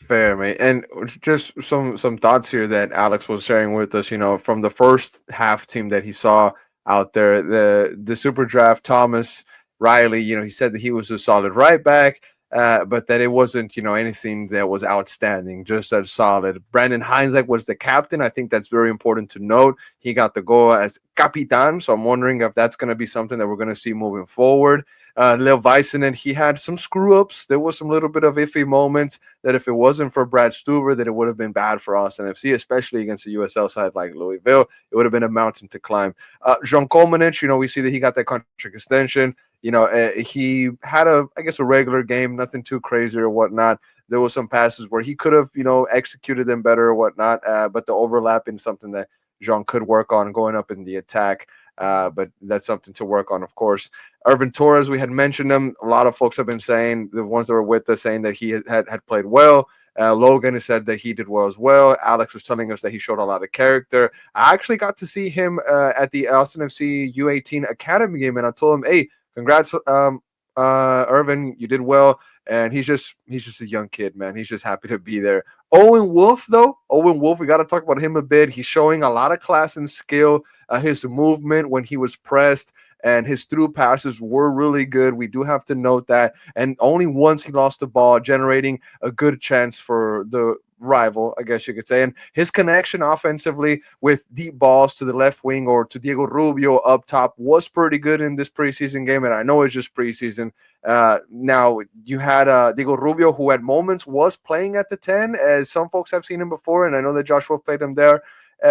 Fair, mate. And just some thoughts here that Alex was sharing with us, from the first half team that he saw out there, the super draft, Thomas Riley, he said that he was a solid right back, but that it wasn't, anything that was outstanding, just as solid. Brandon Hines-Ike was the captain. I think that's very important to note. He got the goal as Capitan, so I'm wondering if that's going to be something that we're going to see moving forward. Leo Weissenen, he had some screw ups. There was some little bit of iffy moments that if it wasn't for Brad Stuver, that it would have been bad for Austin FC, especially against a USL side like Louisville. It would have been a mountain to climb. Jean Kolmanich, we see that he got that contract extension. He had I guess, a regular game, nothing too crazy or whatnot. There was some passes where he could have, executed them better or whatnot, but the overlapping something that Jean could work on going up in the attack. But that's something to work on, of course. Irvin Torres, we had mentioned him. A lot of folks have been saying, the ones that were with us, saying that he had played well. Logan has said that he did well as well. Alex was telling us that he showed a lot of character. I actually got to see him at the Austin FC U18 Academy game, and I told him, hey, congrats, Irvin, you did well. And he's just a young kid, man. He's just happy to be there. Owen Wolff, we got to talk about him a bit. He's showing a lot of class and skill. His movement when he was pressed and his through passes were really good. We do have to note that. And only once he lost the ball, generating a good chance for the rival, I guess you could say. And his connection offensively with deep balls to the left wing or to Diego Rubio up top was pretty good in this preseason game. And I know it's just preseason. Now, you had Diego Rubio, who at moments was playing at the 10, as some folks have seen him before. And I know that Joshua played him there.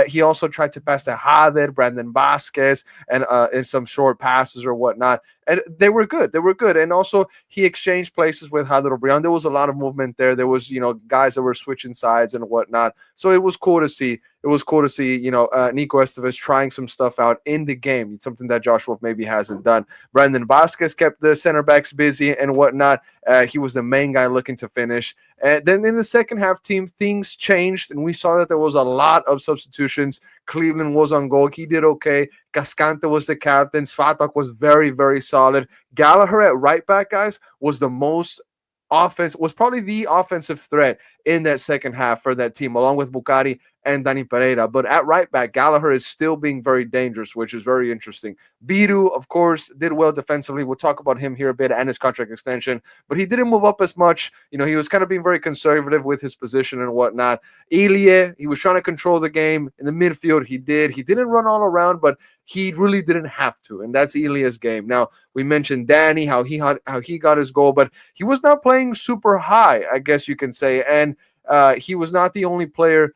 He also tried to pass to Hader, Brandon Vasquez, and in some short passes or whatnot. And they were good. They were good. And also, he exchanged places with Hader O'Brien. There was a lot of movement there. There was, guys that were switching sides and whatnot. So it was cool to see. It was cool to see, Nico Estevez trying some stuff out in the game. It's something that Josh Wolff maybe hasn't done. Brandon Vasquez kept the center backs busy and whatnot. He was the main guy looking to finish. And then in the second half team, things changed, and we saw that there was a lot of substitutions. Cleveland was on goal. He did okay. Cascante was the captain. Svatak was very, very solid. Gallagher at right back, guys, was probably the offensive threat in that second half for that team, along with Bucari and Dani Pereira. But at right back, Gallagher is still being very dangerous, which is very interesting. Biro, of course, did well defensively. We'll talk about him here a bit and his contract extension, but he didn't move up as much. He was kind of being very conservative with his position and whatnot. Ilie, he was trying to control the game in the midfield. He did. He didn't run all around, but he really didn't have to, and that's Ilie's game. Now, we mentioned Danny, how he got his goal, but he was not playing super high, I guess you can say, and he was not the only player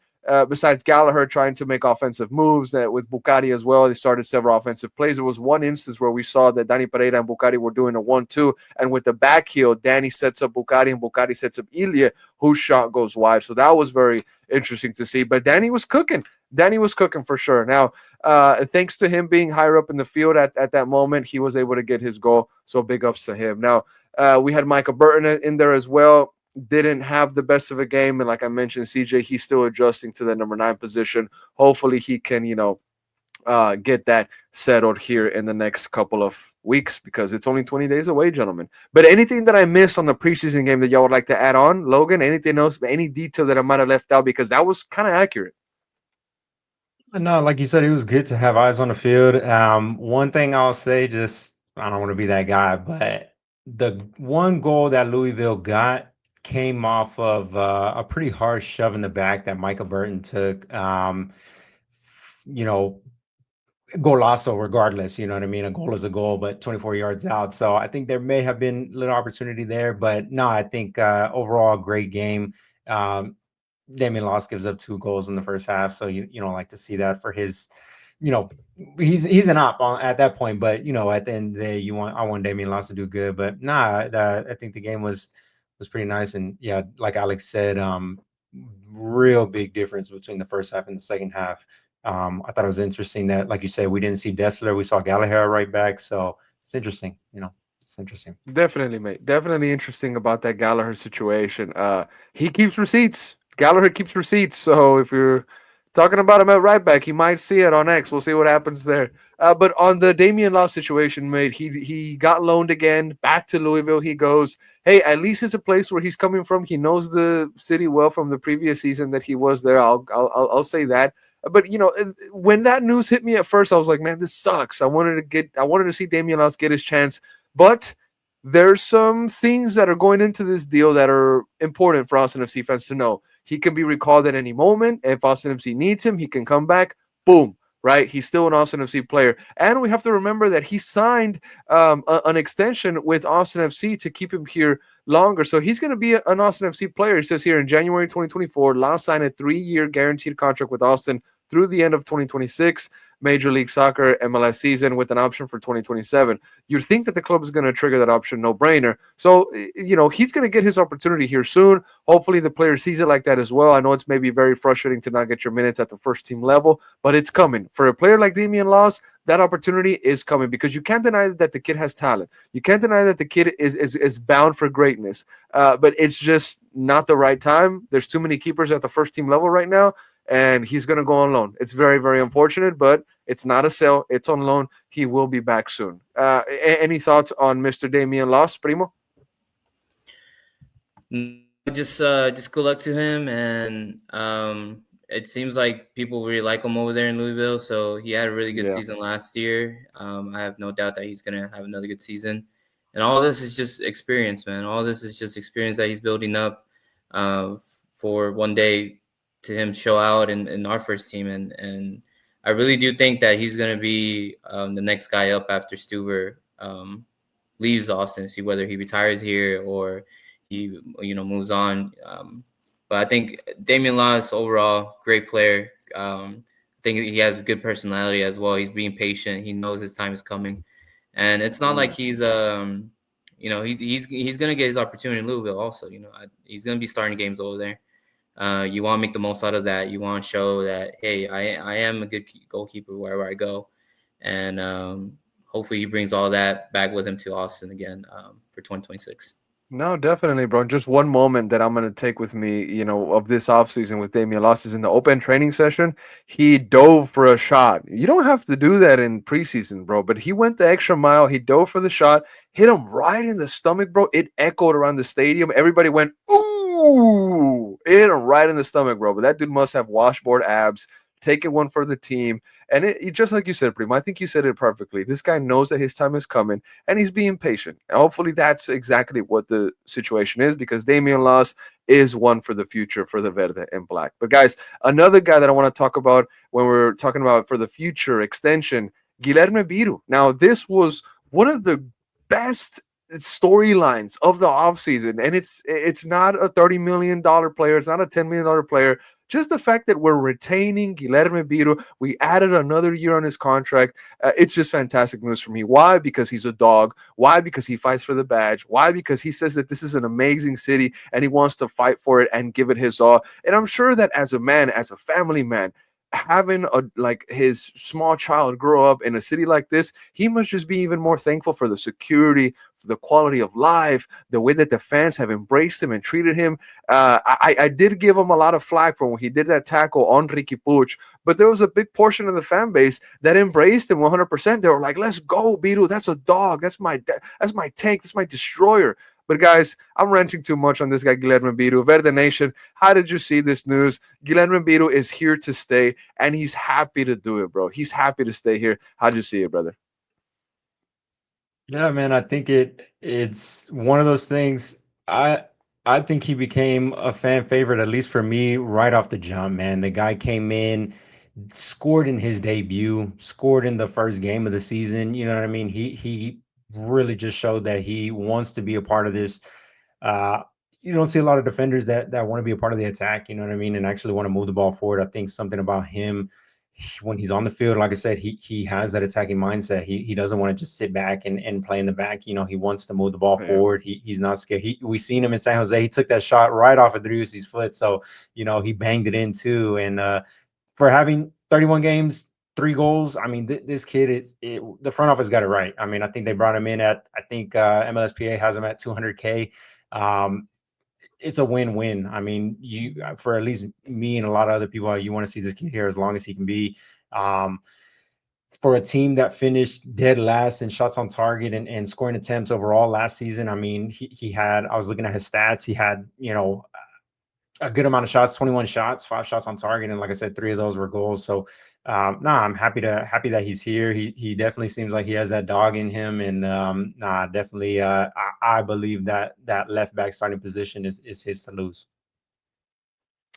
besides Gallagher trying to make offensive moves. With Bucari as well, they started several offensive plays. There was one instance where we saw that Dani Pereira and Bucari were doing a 1-2, and with the back heel, Danny sets up Bucari and Bucari sets up Ilie, whose shot goes wide. So that was very interesting to see. But Danny was cooking. Danny was cooking for sure. Now, thanks to him being higher up in the field at that moment, he was able to get his goal. So big ups to him. Now, we had Michael Burton in there as well. Didn't have the best of a game. And like I mentioned, CJ, he's still adjusting to the number 9 position. Hopefully he can, get that settled here in the next couple of weeks, because it's only 20 days away, gentlemen. But anything that I missed on the preseason game that y'all would like to add on, Logan? Anything else, any detail that I might have left out? Because that was kind of accurate. No, like you said, it was good to have eyes on the field. One thing I'll say, just I don't want to be that guy, but the one goal that Louisville got came off of a pretty harsh shove in the back that Michael Burton took. Golazo regardless, you know what I mean? A goal is a goal, but 24 yards out. So I think there may have been a little opportunity there, but no, I think overall great game. Damian Las gives up 2 goals in the first half, so you don't like to see that for his, he's an op at that point, but at the end of the day, I want Damian Las to do good, but I think the game was pretty nice, and yeah, like Alex said, real big difference between the first half and the second half. I thought it was interesting that, like you said, we didn't see Dessler, we saw Gallagher right back, so it's interesting, It's interesting. Definitely, mate. Definitely interesting about that Gallagher situation. He keeps receipts. Gallagher keeps receipts. So if you're Talking about him at right back, he might see it on X. We'll see what happens there. But on the Damian Las situation, mate, he got loaned again back to Louisville. He goes, hey, at least it's a place where he's coming from. He knows the city well from the previous season that he was there. I'll say that. But when that news hit me at first, I was like, man, this sucks. I wanted to see Damian Las get his chance, but there's some things that are going into this deal that are important for Austin FC fans to know. He can be recalled at any moment. If Austin FC needs him, he can come back. Boom. Right? He's still an Austin FC player. And we have to remember that he signed an extension with Austin FC to keep him here longer. So he's going to be an Austin FC player. It says here in January 2024, Lau signed a 3-year guaranteed contract with Austin through the end of 2026 Major League Soccer MLS season with an option for 2027. You'd think that the club is going to trigger that option, no brainer. So, he's going to get his opportunity here soon. Hopefully the player sees it like that as well. I know it's maybe very frustrating to not get your minutes at the first team level, but it's coming. For a player like Damian Las, that opportunity is coming because you can't deny that the kid has talent. You can't deny that the kid is bound for greatness, but it's just not the right time. There's too many keepers at the first team level right now, and he's going to go on loan. It's very, very unfortunate, but it's not a sale. It's on loan. He will be back soon. Any thoughts on Mr. Damian Las, Primo? Just good luck to him, and it seems like people really like him over there in Louisville. So he had a really good season last year. I have no doubt that he's gonna have another good season. And all this is just experience, man. All this is just experience that he's building up for one day to him show out in our first team. And I really do think that he's gonna be the next guy up after Stuver leaves Austin. See whether he retires here or he moves on. But I think Damian Las overall great player. I think he has a good personality as well. He's being patient. He knows his time is coming, and it's not like he's he's gonna get his opportunity in Louisville. Also, he's gonna be starting games over there. You want to make the most out of that. You want to show that, hey, I am a good goalkeeper wherever I go, and hopefully he brings all that back with him to Austin again for 2026. No, definitely, bro. Just one moment that I'm going to take with me, of this offseason with Damian Las is in the open training session. He dove for a shot. You don't have to do that in preseason, bro, but he went the extra mile. He dove for the shot, hit him right in the stomach, bro. It echoed around the stadium. Everybody went, ooh, it hit him right in the stomach, bro. But that dude must have washboard abs, taking one for the team. And it just like you said, Primo, I think you said it perfectly. This guy knows that his time is coming, and he's being patient. And hopefully that's exactly what the situation is, because Damian Las is one for the future for the Verde and Black. But guys, another guy that I want to talk about when we're talking about for the future extension, Guilherme Biro. Now, this was one of the best storylines of the offseason, and it's not a $30 million player. It's not a $10 million player. Just the fact that we're retaining Guilherme Biro, we added another year on his contract. It's just fantastic news for me. Why? Because he's a dog. Why? Because he fights for the badge. Why? Because he says that this is an amazing city and he wants to fight for it and give it his all. And I'm sure that as a man, as a family man, having his small child grow up in a city like this, he must just be even more thankful for the security, the quality of life, the way that the fans have embraced him and treated him. I did give him a lot of flack for when he did that tackle on Ricky Puig, but there was a big portion of the fan base that embraced him 100%. They were like, let's go, Biro. That's a dog. That's my tank. That's my destroyer. But guys, I'm ranting too much on this guy, Guilherme Biro. Verde Nation, how did you see this news? Guilherme Biro is here to stay, and he's happy to do it, bro. He's happy to stay here. How'd you see it, brother? Yeah, man, I think it's one of those things. I think he became a fan favorite, at least for me, right off the jump, man. The guy came in, scored in his debut, scored in the first game of the season. You know what I mean? He really just showed that he wants to be a part of this. You don't see a lot of defenders that want to be a part of the attack, you know what I mean, and actually want to move the ball forward. I think something about him when he's on the field, like I said, he has that attacking mindset. He doesn't want to just sit back and play in the back. He wants to move the ball forward. He's not scared. We seen him in San Jose. He took that shot right off of Driussi's foot. So, he banged it in too. And for having 31 games, 3 goals, I mean, this kid the front office got it right. I mean, I think they brought him in at, I think MLSPA has him at 200K. it's a win-win. I mean, for at least me and a lot of other people, you want to see this kid here as long as he can be. For a team that finished dead last in shots on target and scoring attempts overall last season, I mean, he had, I was looking at his stats, he had, a good amount of shots, 21 shots, 5 shots on target, and like I said, 3 of those were goals. So I'm happy that he's here. He definitely seems like he has that dog in him, and definitely I believe that left back starting position is his to lose.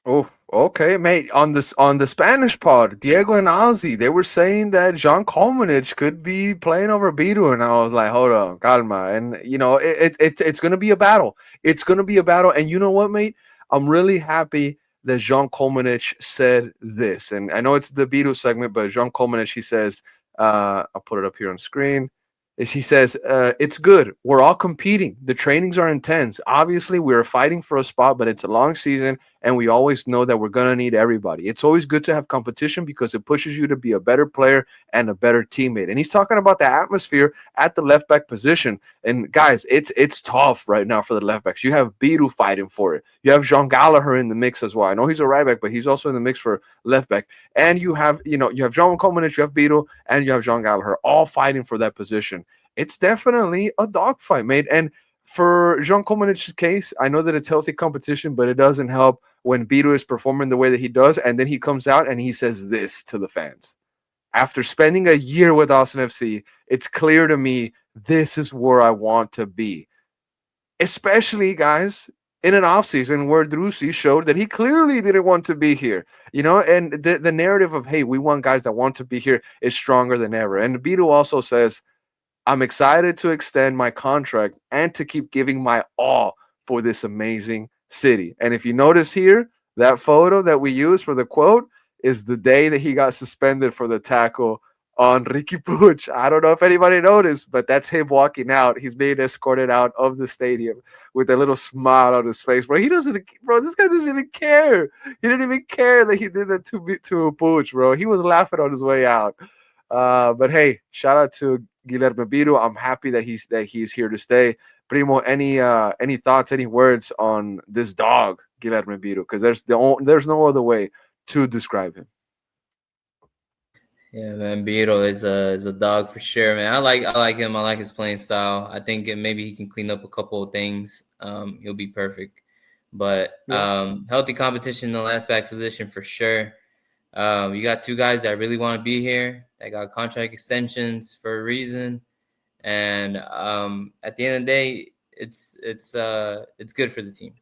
Oh, okay, mate. On the Spanish pod, Diego and Ozzy, they were saying that John Kolmanich could be playing over Biro, and I was like, hold on, calma. And it's gonna be a battle. It's gonna be a battle. And you know what, mate? I'm really happy that Jean Kolmanich said this. And I know it's the Biro segment, but Jean Kolmanich, he says, I'll put it up here on screen. He says, it's good. We're all competing. The trainings are intense. Obviously, we're fighting for a spot, but it's a long season, and we always know that we're going to need everybody. It's always good to have competition because it pushes you to be a better player and a better teammate. And he's talking about the atmosphere at the left back position. And guys, it's tough right now for the left backs. You have Biru fighting for it. You have Jean Gallagher in the mix as well. I know he's a right back, but he's also in the mix for left back. And you have John Coleman, you have Biru, and you have Jean Gallagher all fighting for that position. It's definitely a dogfight, mate. And for Jean Komanich's case, I know that it's healthy competition, but it doesn't help when Biro is performing the way that he does, and then he comes out and he says this to the fans. After spending a year with Austin FC, it's clear to me this is where I want to be. Especially, guys, in an offseason where Drusi showed that he clearly didn't want to be here. And the narrative of, hey, we want guys that want to be here is stronger than ever. And Biro also says, I'm excited to extend my contract and to keep giving my all for this amazing city. And if you notice here, that photo that we use for the quote is the day that he got suspended for the tackle on Ricky Puig. I don't know if anybody noticed, but that's him walking out. He's being escorted out of the stadium with a little smile on his face. This guy doesn't even care. He didn't even care that he did that to Puig, bro. He was laughing on his way out. But hey, shout out to Guilherme Biro. I'm happy that he's here to stay. Primo, any thoughts, any words on this dog, Guilherme Biro? Because there's no other way to describe him. Yeah, man, Biro is a dog for sure, man. I like him. I like his playing style. I think maybe he can clean up a couple of things. He'll be perfect. But healthy competition in the left back position for sure. You got 2 guys that really want to be here. They got contract extensions for a reason, and at the end of the day, it's good for the team,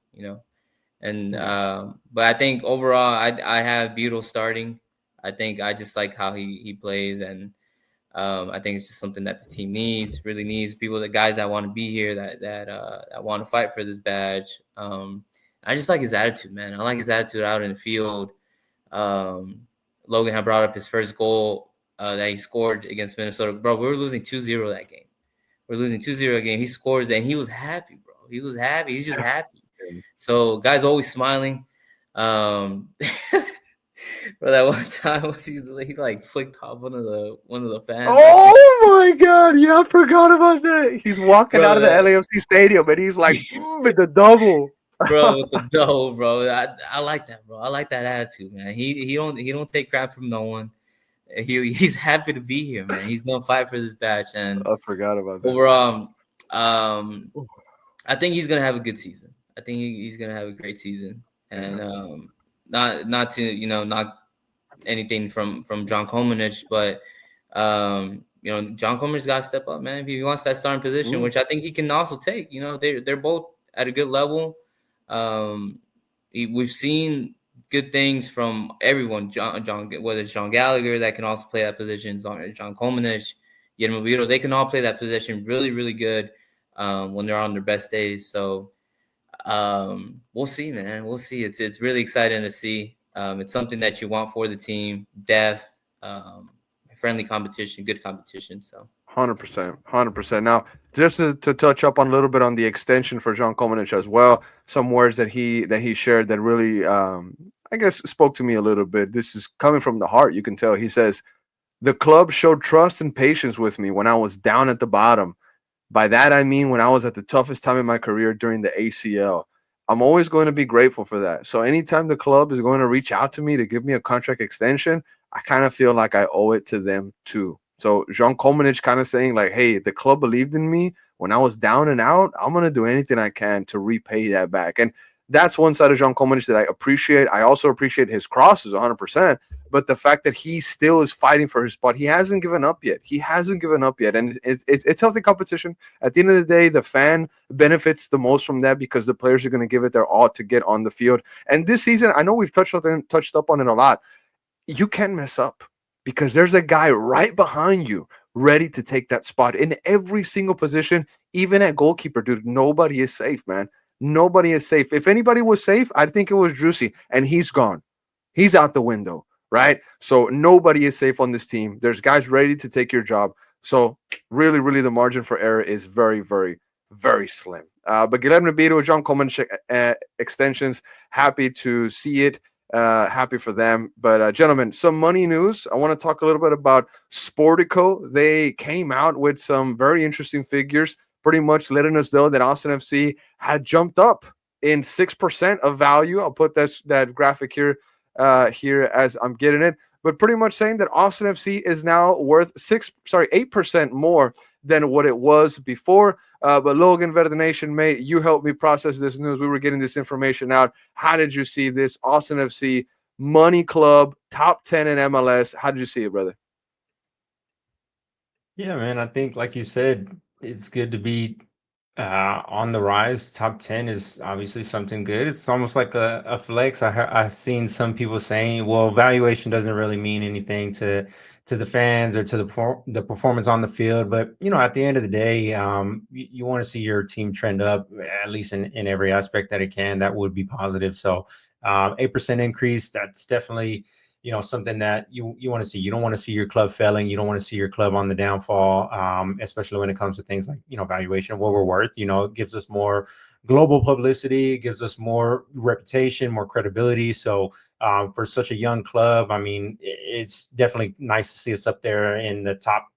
And but I think overall, I have Biro starting. I think I just like how he plays, and I think it's just something that the team really needs people, the guys that want to be here, that want to fight for this badge. I just like his attitude, man. I like his attitude out in the field. Logan had brought up his first goal that he scored against Minnesota. Bro, we were losing 2-0 that game. We're losing 2-0 that game. He scores, and he was happy, bro. He was happy. He's just happy. So, guys always smiling. Bro, that one time where he like flicked off one of the fans. Oh my God! Yeah, I forgot about that. He's walking out of the LAFC stadium, and he's like with the double. Bro, with the double, bro. I like that, bro. I like that attitude, man. He don't take crap from no one. He's happy to be here, man. He's gonna fight for this badge, and I forgot about that. Overall, I think he's gonna have a good season. I think he's gonna have a great season, and not to knock anything from John Komenich, but John Komenich got to step up, man. If he wants that starting position, which I think he can also take. They're both at a good level. We've seen good things from everyone. John, whether it's John Gallagher that can also play that position, John Komenich, Guilherme Biro, they can all play that position really, really good when they're on their best days. So we'll see, man. We'll see. It's really exciting to see. It's something that you want for the team. Depth, friendly competition, good competition. So 100%. Now, just to touch up on a little bit on the extension for Jean Komenich as well, some words that he shared that really, I guess, spoke to me a little bit. This is coming from the heart. You can tell. He says, the club showed trust and patience with me when I was down at the bottom. By that, I mean when I was at the toughest time in my career during the ACL. I'm always going to be grateful for that. So anytime the club is going to reach out to me to give me a contract extension, I kind of feel like I owe it to them too. So Jean Komenich kind of saying like, hey, the club believed in me when I was down and out. I'm going to do anything I can to repay that back. And that's one side of Jean Komenich that I appreciate. I also appreciate his crosses 100%. But the fact that he still is fighting for his spot, he hasn't given up yet. He hasn't given up yet. And it's healthy competition. At the end of the day, the fan benefits the most from that because the players are going to give it their all to get on the field. And this season, I know we've touched up on it a lot. You can't mess up because there's a guy right behind you ready to take that spot in every single position, even at goalkeeper, dude. Nobody is safe, man. Nobody is safe. If anybody was safe, I think it was Juicy, and he's gone. He's out the window, right? So nobody is safe on this team. There's guys ready to take your job. So really, really, the margin for error is very, very, very slim. But Guilherme Biro, John Coleman extensions, happy to see it. Happy for them. But gentlemen, some money news. I want to talk a little bit about Sportico. They came out with some very interesting figures, pretty much letting us know that Austin FC had jumped up in 6% of value. I'll put that graphic here as I'm getting it, but pretty much saying that Austin FC is now worth 8% more than what it was before. But Logan, Verdenation, mate, you helped me process this news. We were getting this information out. How did you see this? Austin FC, money club, top 10 in MLS. How did you see it, brother? Yeah, man, I think, like you said, it's good to be on the rise. Top 10 is obviously something good. It's almost like a flex. I've seen some people saying, well, valuation doesn't really mean anything to the fans or to the performance on the field. But, at the end of the day, you want to see your team trend up, at least in every aspect that it can. That would be positive. So 8% increase, that's definitely something that you want to see. You don't want to see your club failing. You don't want to see your club on the downfall, especially when it comes to things like, valuation of what we're worth. It gives us more global publicity, it gives us more reputation, more credibility. So for such a young club, I mean, it's definitely nice to see us up there in the top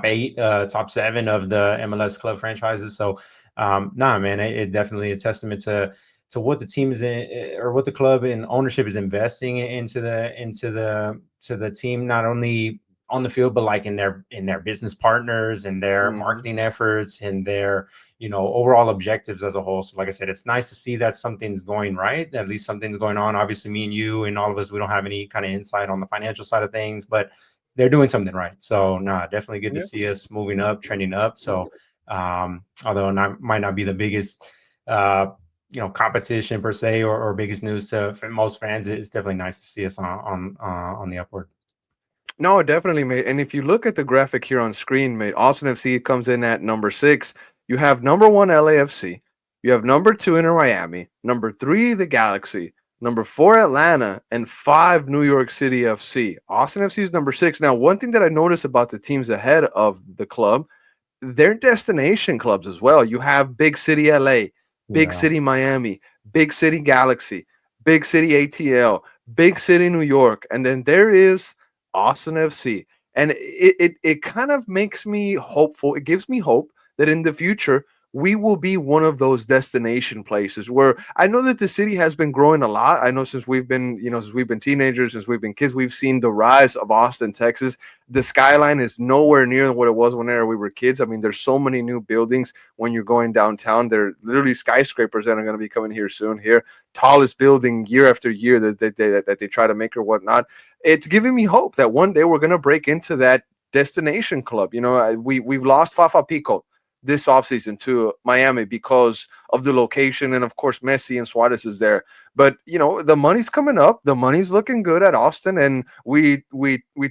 8, top 7 of the MLS club franchises. So man, it definitely a testament to what the team is in, or what the club and ownership is investing into the team, not only on the field, but like in their business partners and their marketing efforts and their overall objectives as a whole. So like I said, it's nice to see that something's going right, at least something's going on. Obviously, me and you and all of us, we don't have any kind of insight on the financial side of things, but they're doing something right. So definitely good to see us moving up, trending up. So although might not be the biggest competition per se or biggest news to most fans, it's definitely nice to see us on the upward. No, definitely, mate. And if you look at the graphic here on screen, mate, Austin FC comes in at number 6. You have number 1 LAFC. You have number 2 Inter Miami. Number 3 the Galaxy. Number 4 Atlanta, and 5 New York City FC. Austin FC is number 6. Now, one thing that I noticed about the teams ahead of the club, they're destination clubs as well. You have Big City LA, Big City Miami, Big City Galaxy, Big City ATL, Big City New York, and then there is Austin FC. And it kind of makes me hopeful. It gives me hope that in the future we will be one of those destination places where I know that the city has been growing a lot. I know since we've been teenagers, since we've been kids, we've seen the rise of Austin, Texas. The skyline is nowhere near what it was whenever we were kids. I mean, there's so many new buildings when you're going downtown. There are literally skyscrapers that are going to be coming here soon. Here, tallest building year after year that they try to make or whatnot. It's giving me hope that one day we're going to break into that destination club. We've lost Fafa Pico this offseason to Miami because of the location, and of course Messi and Suarez is there. But the money's coming up, the money's looking good at Austin, and we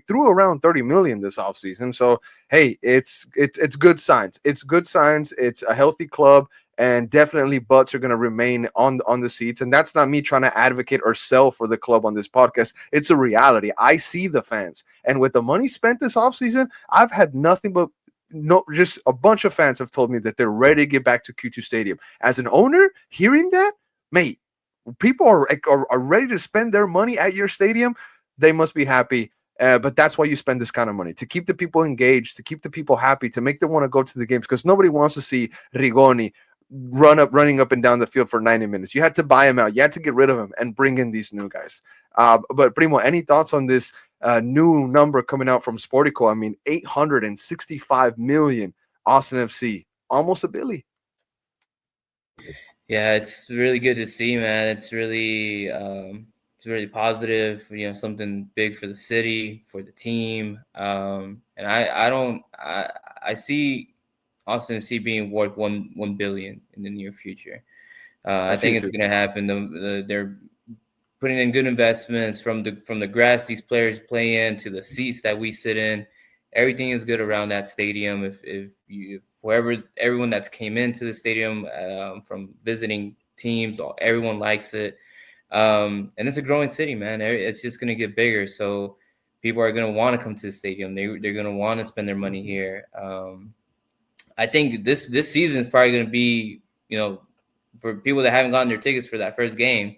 threw around 30 million this offseason. So hey, it's good signs. It's good signs. It's a healthy club, and definitely butts are going to remain on the seats. And that's not me trying to advocate or sell for the club on this podcast. It's a reality. I see the fans, and with the money spent this offseason, I've had nothing but just a bunch of fans have told me that they're ready to get back to Q2 Stadium. As an owner, hearing that, mate, people are ready to spend their money at your stadium. They must be happy. But that's why you spend this kind of money, to keep the people engaged, to keep the people happy, to make them want to go to the games, because nobody wants to see Rigoni running up and down the field for 90 minutes. You had to buy him out. You had to get rid of him and bring in these new guys. But Primo, any thoughts on this new number coming out from Sportico? I mean, 865 million Austin FC, almost a Billy. Yeah, it's really good to see, man. It's really positive. You know, something big for the city, for the team. And I see Austin FC being worth 1 billion in the near future. I think it's going to happen. They're putting in good investments from the grass these players play in to the seats that we sit in. Everything is good around that stadium. If everyone that's came into the stadium from visiting teams, everyone likes it. And it's a growing city, man. It's just going to get bigger. So people are going to want to come to the stadium. They're going to want to spend their money here. I think this season is probably going to be, you know, for people that haven't gotten their tickets for that first game,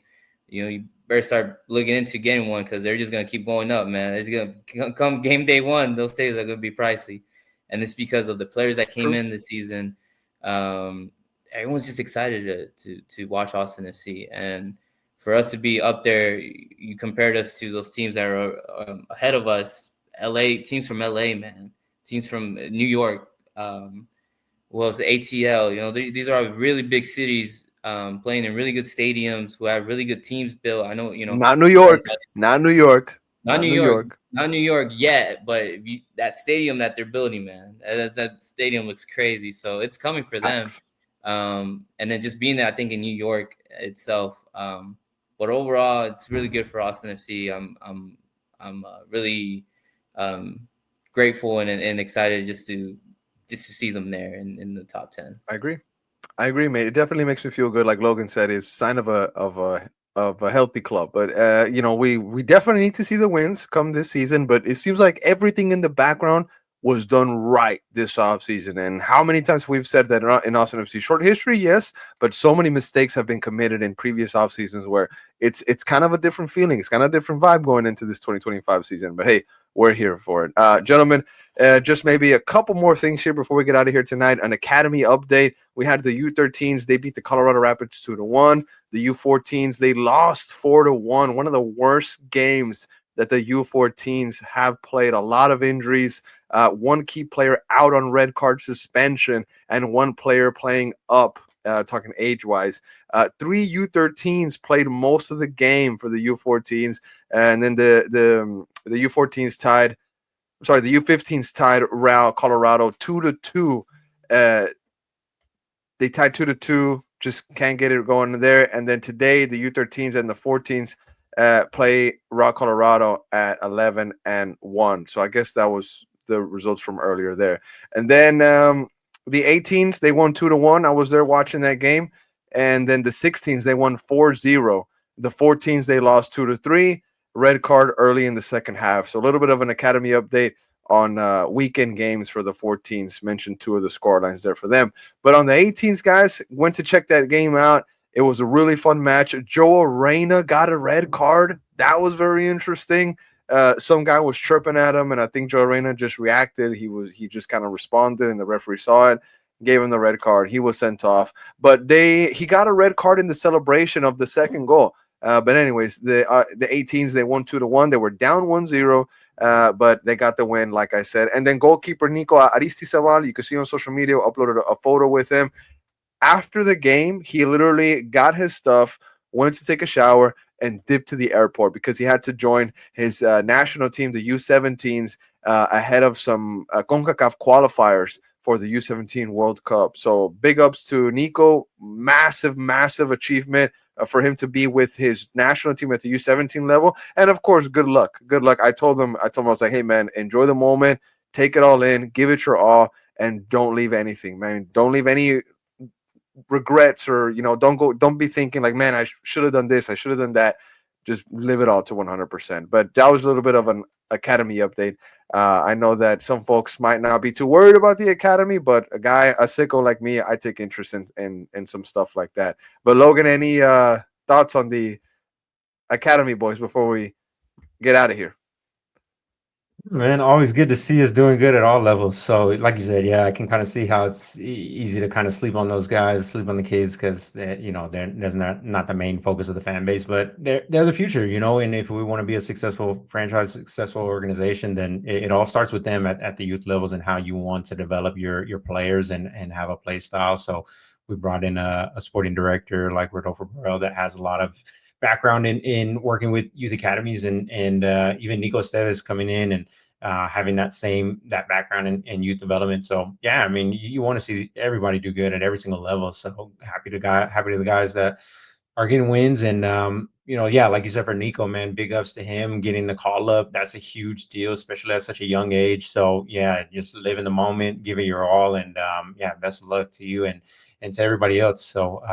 you know, you better start looking into getting one because they're just going to keep going up, man. It's going to come game day one. Those tickets are going to be pricey. And it's because of the players that came in this season. Everyone's just excited to watch Austin FC. And for us to be up there, you compared us to those teams that are ahead of us, teams from LA, man, teams from New York, was the ATL. You know, these are really big cities playing in really good stadiums who have really good teams built. I know, you know, not New York yet, but that stadium that they're building, man, that stadium looks crazy. So it's coming for them. And then just being there, I think in New York itself. But overall, it's really good for Austin FC. I'm really grateful and excited just to see them there in the top 10. I agree, mate. It definitely makes me feel good. Like Logan said, it's a sign of a healthy club. But you know, we definitely need to see the wins come this season. But it seems like everything in the background was done right this offseason. And how many times we've said that in Austin FC? Short history, yes, but so many mistakes have been committed in previous off seasons where it's kind of a different feeling. It's kind of a different vibe going into this 2025 season. But hey, we're here for it. Gentlemen, just maybe a couple more things here before we get out of here tonight. An academy update. We had the U13s. They beat the Colorado Rapids 2-1. The U14s, they lost 4-1. One of the worst games that the U14s have played. A lot of injuries. One key player out on red card suspension, and one player playing up, talking age-wise. 3 U13s played most of the game for the U14s, and then the U14s tied. Sorry, the U15s tied Colorado 2-2. They tied 2-2. Just can't get it going there. And then today, the U13s and the 14s play Colorado at 11-1. So I guess that was the results from earlier there. And then the 18s, they won 2-1. I was there watching that game. And then the 16s, they won 4-0. The 14s, they lost 2-3. Red card early in the second half. So a little bit of an academy update on weekend games for the 14s. Mentioned two of the scorelines there for them. But on the 18s, guys, went to check that game out. It was a really fun match. Joe Arena got a red card. That was very interesting. Some guy was chirping at him, and I think Joe Arena just reacted. He just kind of responded, and the referee saw it, gave him the red card. He was sent off. But he got a red card in the celebration of the second goal. But anyways, the 18s, they won 2-1. They were down 1-0, but they got the win, like I said. And then goalkeeper Nico Aristizabal, you can see on social media, uploaded a photo with him. After the game, he literally got his stuff, went to take a shower, and dipped to the airport because he had to join his national team, the U17s, ahead of some CONCACAF qualifiers for the U17 World Cup. So big ups to Nico. Massive, massive achievement for him to be with his national team at the U17 level. And of course, good luck. Good luck. I told him, I was like, hey man, enjoy the moment, take it all in, give it your all, and don't leave anything, man. Don't leave any regrets, or don't be thinking like, man, I should have done this, I should have done that. Just live it all to 100%. But that was a little bit of an academy update. I know that some folks might not be too worried about the academy, but a sicko like me, I take interest in some stuff like that. But Logan, any thoughts on the academy boys before we get out of here? Man, always good to see us doing good at all levels. So, like you said, yeah, I can kind of see how it's easy to kind of sleep on those guys, sleep on the kids, because they're not the main focus of the fan base, but they're the future, And if we want to be a successful franchise, successful organization, then it all starts with them at the youth levels and how you want to develop your players and have a play style. So, we brought in a sporting director like Rodolfo Burrell that has a lot of background in working with youth academies and even Nico Esteves coming in and having that background in youth development. So yeah, I mean, you want to see everybody do good at every single level. So happy to the guys that are getting wins. And yeah, like you said for Nico, man, big ups to him getting the call up. That's a huge deal, especially at such a young age. So yeah, just live in the moment, give it your all, and yeah, best of luck to you and to everybody else. So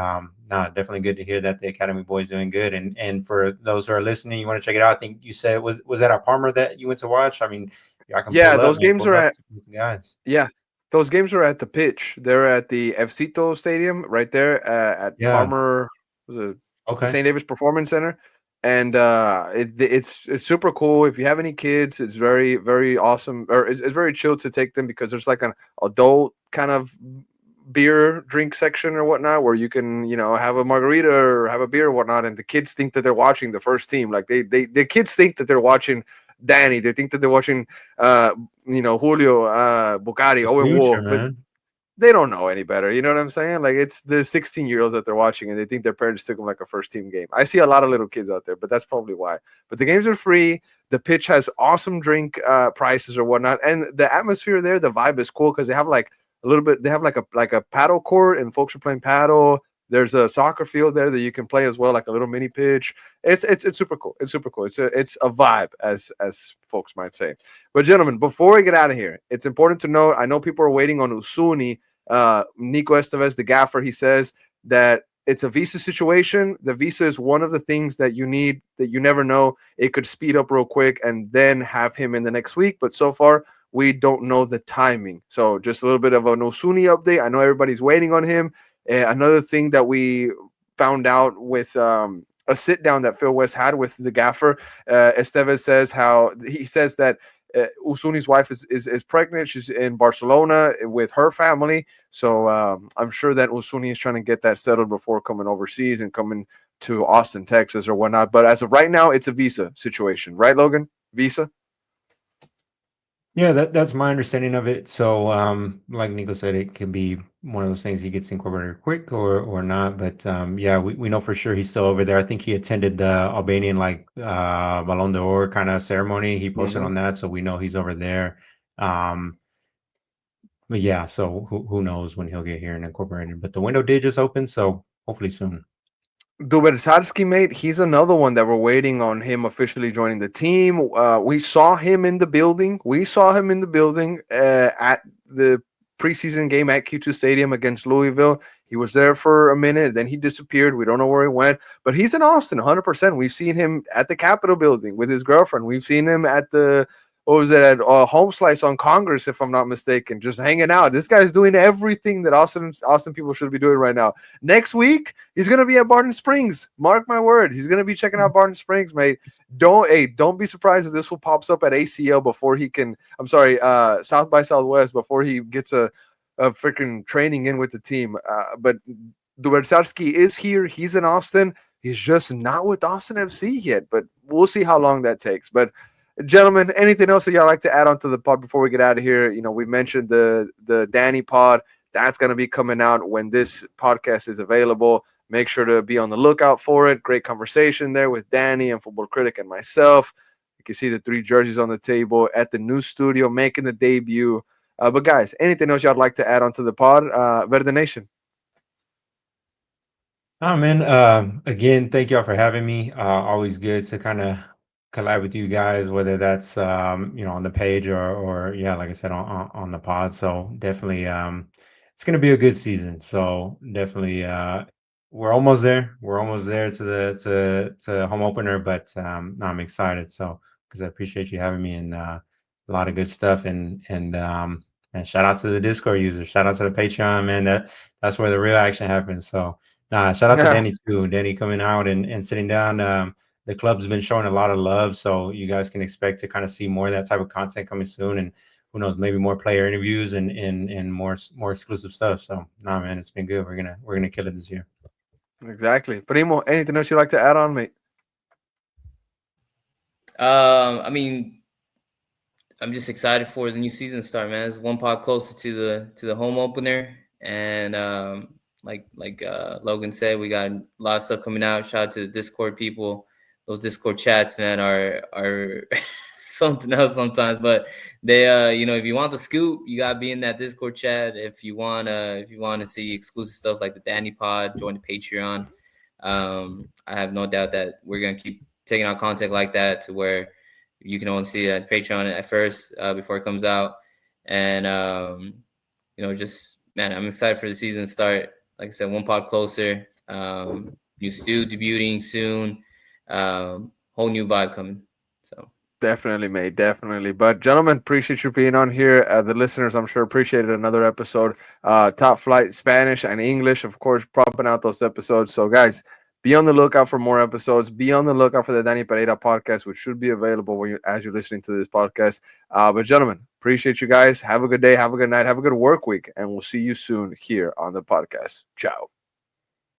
definitely good to hear that the Academy boys doing good. And for those who are listening, you want to check it out. I think you said was that our Palmer that you went to watch? I mean, yeah, I can Yeah, pull up, those man. games Pull are up at with the guys. yeah, those games are at the pitch. They're at the Fcito Stadium right there at Yeah. Palmer, was it the Okay. St. Davis Performance Center, and it's super cool. If you have any kids, it's very awesome, or it's very chill to take them because there's like an adult kind of beer drink section or whatnot where you can have a margarita or have a beer or whatnot, and the kids think that they're watching the first team. Like the kids think that they're watching Danny. They think that they're watching Julio, Bucari, The Owen future, Wolf, but man. they don't know any better. You know what I'm saying? Like it's the 16-year-olds that they're watching, and they think their parents took them like a first team game. I see a lot of little kids out there, but that's probably why. But the games are free. The pitch has awesome drink prices or whatnot, and the atmosphere there, the vibe is cool because they have like a little bit. They have like a paddle court, and folks are playing paddle. There's a soccer field there that you can play as well, like a little mini pitch. It's super cool. It's super cool. It's a vibe, as folks might say. But gentlemen, before we get out of here, it's important to note. I know people are waiting on Uzuni. Nico Estevez, the gaffer, he says that it's a visa situation. The visa is one of the things that you need that you never know. It could speed up real quick and then have him in the next week. But so far, we don't know the timing. So just a little bit of an Osuni update. I know everybody's waiting on him. Another thing that we found out with a sit down that Phil West had with the gaffer, Estevez says that Usuni's wife is pregnant. She's in Barcelona with her family. So I'm sure that Uzuni is trying to get that settled before coming overseas and coming to Austin, Texas or whatnot. But as of right now, it's a visa situation. Right, Logan? Visa? Yeah, that's my understanding of it. So, like Nico said, it can be one of those things he gets incorporated quick or not. But yeah, we know for sure he's still over there. I think he attended the Albanian Ballon d'Or kind of ceremony. He posted Mm-hmm. on that, so we know he's over there. Um, but yeah, so who knows when he'll get here and incorporated. But the window did just open, so hopefully soon. Dubersarski, mate, he's another one that we're waiting on him officially joining the team. We saw him in the building. At the preseason game at Q2 Stadium against Louisville. He was there for a minute, then he disappeared. We don't know where he went, but he's in Austin 100%. We've seen him at the Capitol building with his girlfriend. We've seen him at the what was it at Home Slice on Congress, if I'm not mistaken, just hanging out. This guy's doing everything that Austin people should be doing right now. Next week, he's gonna be at Barton Springs. Mark my word, he's gonna be checking out Barton Springs, mate. Don't be surprised if this will pops up at ACL before he can. I'm sorry, South by Southwest before he gets a freaking training in with the team. But Dubersarski is here. He's in Austin. He's just not with Austin FC yet, but we'll see how long that takes. But gentlemen, anything else that y'all like to add on to the pod before we get out of here? We mentioned the Danny pod. That's going to be coming out when this podcast is available. Make sure to be on the lookout for it. Great conversation there with Danny and Football Critic and myself. You can see the 3 jerseys on the table at the new studio making the debut. But guys, anything else y'all like to add on to the pod? Verde Nation. Oh man, again, thank y'all for having me. Always good to kind of collab with you guys, whether that's on the page or yeah, like I said, on the pod. So definitely it's gonna be a good season. So definitely we're almost there. We're almost there to the home opener, but no, I'm excited. So because I appreciate you having me and a lot of good stuff and shout out to the Discord users, shout out to the Patreon, man. That's where the real action happens. So nah, shout out to Danny too. Danny coming out and sitting down. the club's been showing a lot of love, so you guys can expect to kind of see more of that type of content coming soon, and who knows, maybe more player interviews and more exclusive stuff. So nah, man, it's been good. We're gonna kill it this year. Exactly. Primo, anything else you'd like to add on, mate? I mean, I'm just excited for the new season start, man. It's one pod closer to the home opener, and like Logan said, we got a lot of stuff coming out. Shout out to the Discord people. Those Discord chats, man, are something else sometimes. But they, you know, if you want the scoop, you gotta be in that Discord chat. If you wanna see exclusive stuff like the Danny Pod, join the Patreon. I have no doubt that we're gonna keep taking out content like that to where you can only see it at Patreon at first before it comes out. And, you know, just, man, I'm excited for the season to start. Like I said, one pod closer. New Stu debuting soon. Whole new vibe coming. So. Definitely, mate. Definitely. But gentlemen, appreciate you being on here. The listeners, I'm sure, appreciated another episode. Top Flight Spanish and English, of course, pumping out those episodes. So, guys, be on the lookout for more episodes. Be on the lookout for the Danny Pereira podcast, which should be available as you're listening to this podcast. But gentlemen, appreciate you guys. Have a good day. Have a good night. Have a good work week. And we'll see you soon here on the podcast. Ciao.